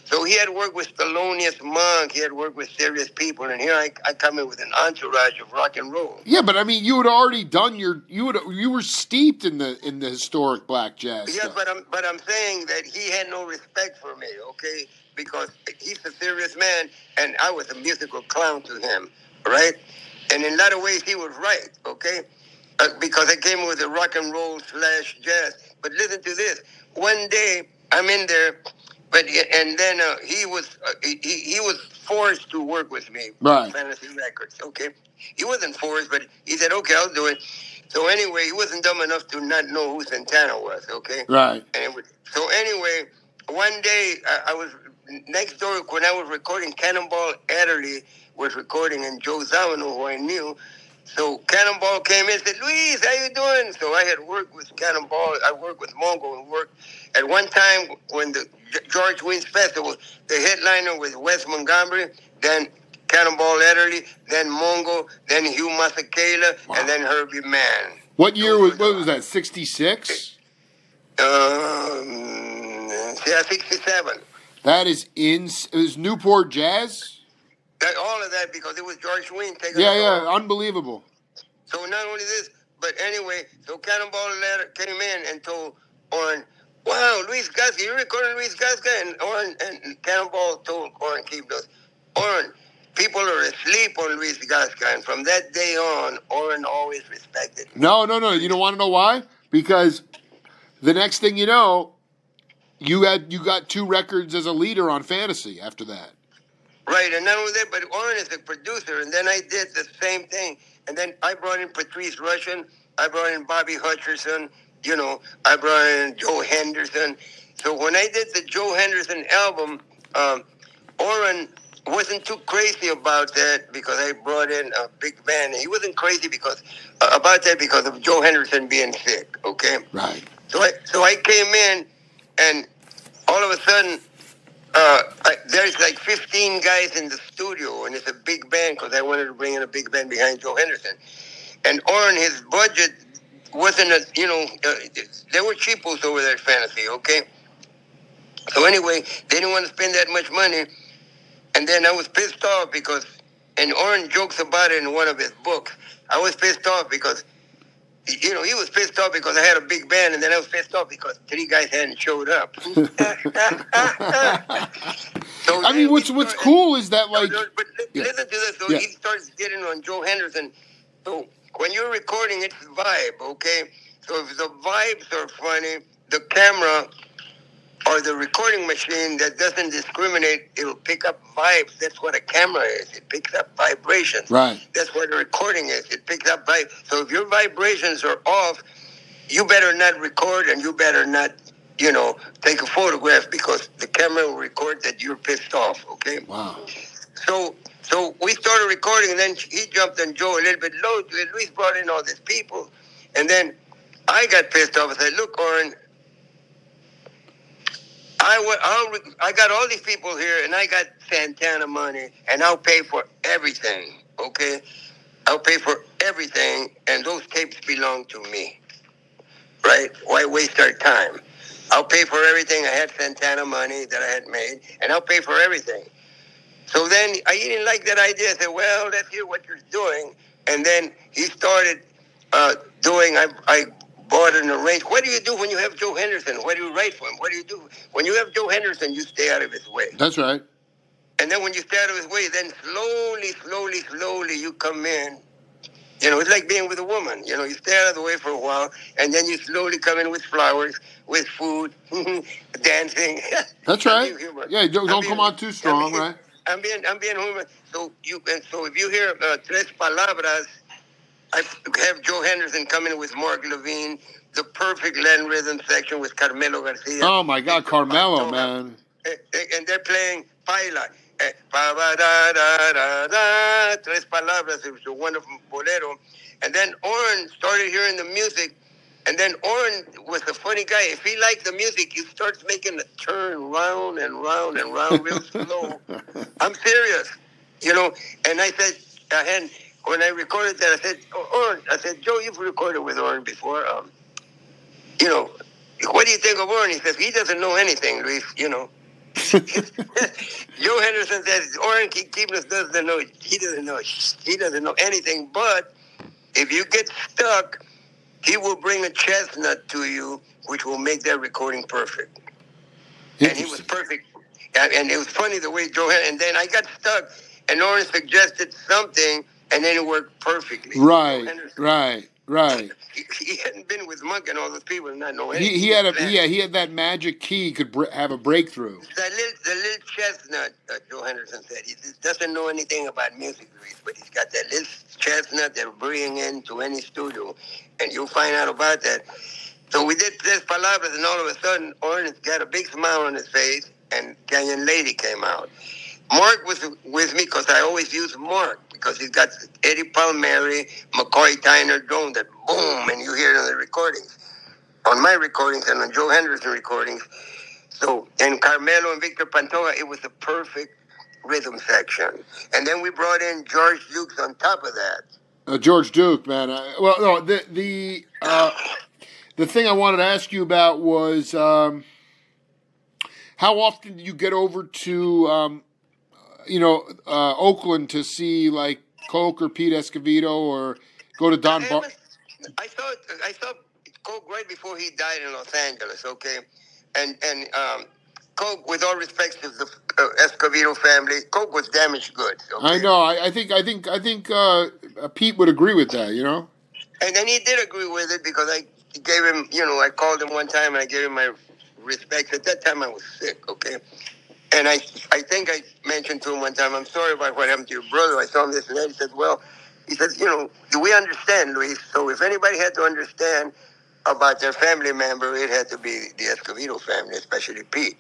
So he had worked with Thelonious Monk. He had worked with serious people, and here I come in with an entourage of rock and roll. Yeah, but I mean, you had already done you were steeped in the historic black jazz. Yeah, stuff. but I'm saying that he had no respect for me, okay? Because he's a serious man, and I was a musical clown to him, right? And in a lot of ways, he was right, okay? Because I came with a rock and roll / jazz. But listen to this. One day, I'm in there, but and then he was forced to work with me. Right. Fantasy Records. Okay, he wasn't forced, but he said, "Okay, I'll do it." So anyway, he wasn't dumb enough to not know who Santana was. Okay. Right. So anyway, one day I was next door when I was recording. Cannonball Adderley was recording, and Joe Zawino, who I knew. So Cannonball came in and said, "Luis, how you doing?" So I had worked with Cannonball. I worked with Mongo and worked at one time when the George Wynn's Festival, the headliner was Wes Montgomery, then Cannonball Adderley, then Mongo, then Hugh Masekela, and then Herbie Mann. What year was that? 66? Yeah, 67. That is it was Newport Jazz? All of that because it was George Wynn taking Yeah, unbelievable. So not only this, but anyway, so Cannonball came in and told Oren, "Wow, Luis Gasca, you recording Luis Gasca?" And Oren and Cannonball told Oren Keeblos, "Oren, people are asleep on Luis Gasca," and from that day on, Oren always respected me. No. You don't want to know why? Because the next thing you know, you got 2 records as a leader on Fantasy after that. Right, and not only that, but Oren is a producer, and then I did the same thing. And then I brought in Patrice Rushen, I brought in Bobby Hutcherson, I brought in Joe Henderson. So when I did the Joe Henderson album, Oren wasn't too crazy about that because I brought in a big band. He wasn't crazy because of Joe Henderson being sick, okay? Right. So I came in, and all of a sudden, there's like 15 guys in the studio, and it's a big band because I wanted to bring in a big band behind Joe Henderson. And Oren, his budget wasn't there were cheapos over there at Fantasy, okay? So anyway, they didn't want to spend that much money. And then I was pissed off because, and Oren jokes about it in one of his books, I was pissed off because, he was pissed off because I had a big band, and then I was pissed off because 3 guys hadn't showed up. So I mean, what's cool is that, like... But listen to this. So he starts getting on Joe Henderson. So when you're recording, it's vibe, okay? So if the vibes are funny, the camera or the recording machine that doesn't discriminate, it'll pick up vibes. That's what a camera is. It picks up vibrations. Right. That's what a recording is. It picks up vibes. So if your vibrations are off, you better not record, and you better not, take a photograph because the camera will record that you're pissed off, okay? Wow. So we started recording, and then he jumped on Joe a little bit low. Luis brought in all these people, and then I got pissed off. I said, "Look, Oren, I got all these people here, and I got Santana money, and I'll pay for everything, okay? I'll pay for everything, and those tapes belong to me, right? Why waste our time? I'll pay for everything. I had Santana money that I had made, and I'll pay for everything." So then he didn't like that idea. I said, "Well, let's hear what you're doing." And then he started doing, I bought an arrangement. What do you do when you have Joe Henderson? What do you write for him? What do you do? When you have Joe Henderson, you stay out of his way. That's right. And then when you stay out of his way, then slowly you come in. It's like being with a woman. You stay out of the way for a while, and then you slowly come in with flowers, with food, dancing. That's right. Yeah, don't come on too strong, right? I'm being human. So if you hear Tres Palabras, I have Joe Henderson coming with Mark Levine, the perfect Latin rhythm section with Carmelo Garcia. Oh my God, Carmelo, man! And they're playing Paila. Tres Palabras. It was a wonderful bolero. And then Oren started hearing the music, and then Oren was a funny guy. If he liked the music, he starts making a turn round and round and round real slow. I'm serious, And I said, when I recorded that, I said, Oren, Joe, you've recorded with Oren before. What do you think of Oren? He says, he doesn't know anything, Luis, Joe Henderson says, Oren Keeblos doesn't know. He doesn't know anything, but if you get stuck, he will bring a chestnut to you, which will make that recording perfect. And he was perfect. And it was funny the way Joe had, and then I got stuck, and Oren suggested something, and then it worked perfectly. Right. Right. He hadn't been with Monk and all those people and not know He anything. he had that magic key. He could have a breakthrough. The little chestnut, Joe Henderson said. He doesn't know anything about music, Luis, but he's got that little chestnut that'll bring into any studio, and you'll find out about that. So we did Tres Palabras, and all of a sudden, Ernest got a big smile on his face, and Canyon Lady came out. Mark was with me because I always use Mark because he's got Eddie Palmieri, McCoy Tyner drone that boom, and you hear it on the recordings, on my recordings and on Joe Henderson recordings. So, and Carmelo and Victor Pantoja, it was the perfect rhythm section. And then we brought in George Dukes on top of that. George Duke, man. The thing I wanted to ask you about was how often do you get over to Oakland to see like Coke or Pete Escovedo or go to Don Bar? I saw Coke right before he died in Los Angeles. Okay, and Coke, with all respect to the Escovedo family, Coke was damaged goods. Okay? I know. I think Pete would agree with that. You know. And then he did agree with it because I gave him, I called him one time and I gave him my respects. At that time I was sick, okay? And I think I mentioned to him one time, I'm sorry about what happened to your brother. I saw him this and that. He said, well, do we understand, Luis? So if anybody had to understand about their family member, it had to be the Escovedo family, especially Pete.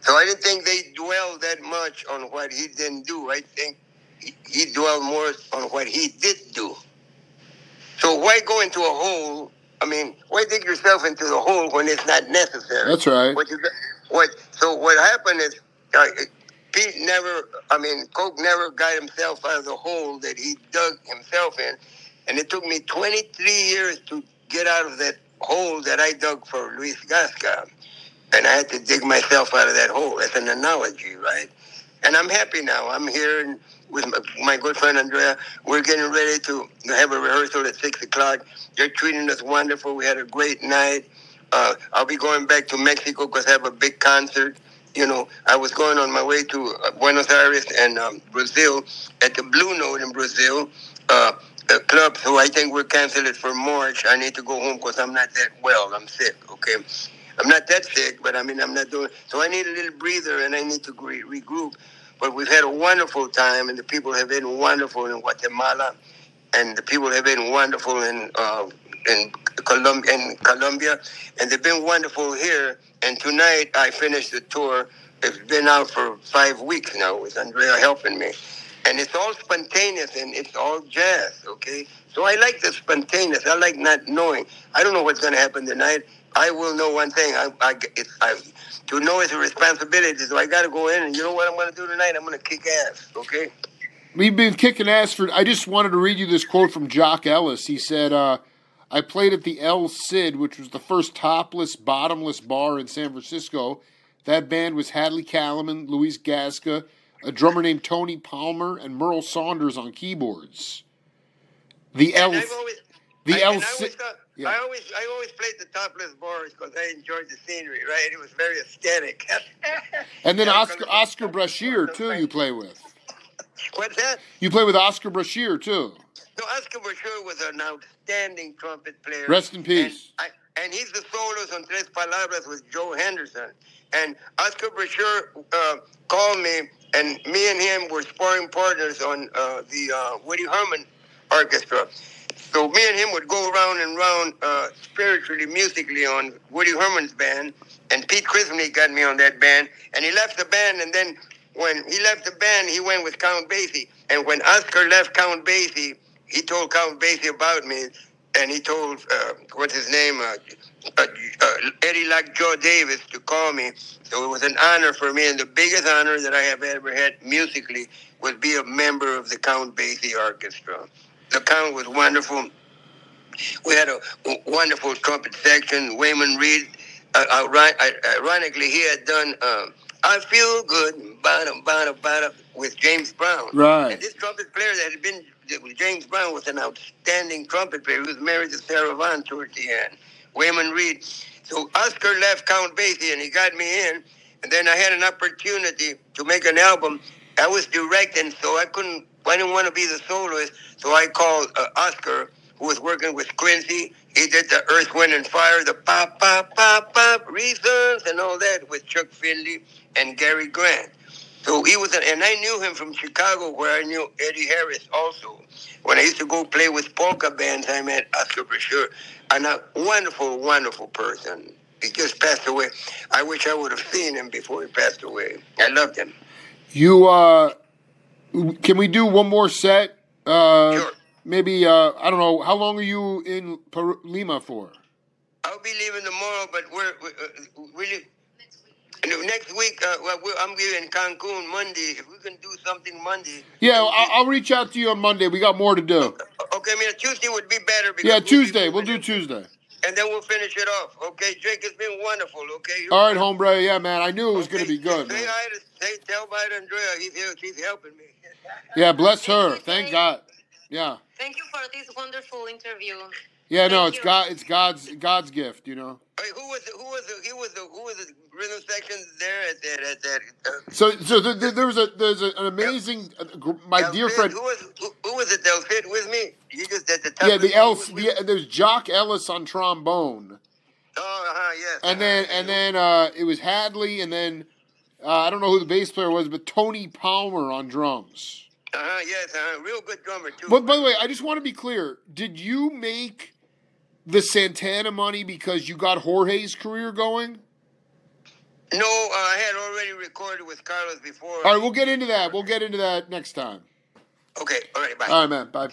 So I didn't think they dwelled that much on what he didn't do. I think he dwelled more on what he did do. So why go into a hole? I mean, why dig yourself into the hole when it's not necessary? That's right. So what happened is Coke never got himself out of the hole that he dug himself in. And it took me 23 years to get out of that hole that I dug for Luis Gasca. And I had to dig myself out of that hole. That's an analogy, right? And I'm happy now. I'm here with my good friend Andrea. We're getting ready to have a rehearsal at 6 o'clock. They're treating us wonderful. We had a great night. I'll be going back to Mexico because I have a big concert. I was going on my way to Buenos Aires and Brazil at the Blue Note in Brazil, a club. So I think we're canceled it for March. I need to go home because I'm not that well. I'm sick, okay? I'm not that sick, but I'm not doing. So I need a little breather and I need to regroup. But we've had a wonderful time, and the people have been wonderful in Guatemala, and the people have been wonderful in Colombia, and they've been wonderful here. And tonight I finished the tour. It's been out for 5 weeks now with Andrea helping me. And it's all spontaneous and it's all jazz, okay? So I like the spontaneous. I like not knowing. I don't know what's going to happen tonight. I will know one thing. To know is a responsibility, so I got to go in, and you know what I'm going to do tonight? I'm going to kick ass, okay? We've been kicking ass I just wanted to read you this quote from Jock Ellis. He said, I played at the El Cid, which was the first topless, bottomless bar in San Francisco. That band was Hadley Callman, Luis Gasca, a drummer named Tony Palmer, and Merle Saunders on keyboards. The El Cid. Yeah. I always played the topless bars because I enjoyed the scenery, right? It was very aesthetic. And then Oscar Brashear, too, you play with. What's that? You play with Oscar Brashear, too. No, Oscar Brashear was an outstanding trumpet player. Rest in peace. And he's the solos on Tres Palabras with Joe Henderson. And Oscar Brashear called me, and me and him were sparring partners on the Woody Herman Orchestra. So me and him would go round and round spiritually, musically on Woody Herman's band. And Pete Chrisley got me on that band. And he left the band, and then when he left the band, he went with Count Basie. And when Oscar left Count Basie, he told Count Basie about me, and he told, what's his name, Eddie Lockjaw Davis to call me. So it was an honor for me, and the biggest honor that I have ever had musically was be a member of the Count Basie Orchestra. The Count was wonderful. We had a wonderful trumpet section. Wayman Reed, ironically, he had done I Feel Good, with James Brown. Right. And this trumpet player that had been with James Brown was an outstanding trumpet player. He was married to Sarah Vaughan towards the end. Wayman Reed. So Oscar left Count Basie and he got me in. And then I had an opportunity to make an album. I was directing, so I didn't want to be the soloist. So I called Oscar, who was working with Quincy. He did the Earth, Wind, and Fire, the pop, pop, pop, pop, reasons, and all that with Chuck Finley and Gary Grant. So he was, and I knew him from Chicago, where I knew Eddie Harris also. When I used to go play with polka bands, I met Oscar Brashear, and a wonderful, wonderful person. He just passed away. I wish I would have seen him before he passed away. I loved him. You can we do one more set? Sure. Maybe I don't know. How long are you in Lima for? I'll be leaving tomorrow, but we're really next week. I'm here in Cancun Monday. If we can do something Monday. Yeah, I'll reach out to you on Monday. We got more to do. Okay, I mean Tuesday would be better. Because Yeah, Tuesday. We'll do Tuesday. And then we'll finish it off. Okay, Jake, it's been wonderful. Okay. All right, hombre. Yeah, man. I knew it was going to be good. Say Man. hi to tell bye to Andrea. She's helping me. Yeah, bless her. Thank God. Yeah. Thank you for this wonderful interview. Yeah, no, Thank it's you. God's gift, you know. Hey, who was the rhythm section there at that? So there's an amazing my dear friend. Who was it that was fit with me? You just at the top. Yeah, there's Jock Ellis on trombone. Oh, yes. And then it was Hadley, and then I don't know who the bass player was, but Tony Palmer on drums. Yes, real good drummer too. But by the way, I just want to be clear. Did you make the Santana money because you got Jorge's career going? No, I had already recorded with Carlos before. All right, we'll get into that. We'll get into that next time. Okay, all right, bye. All right, man. Bye.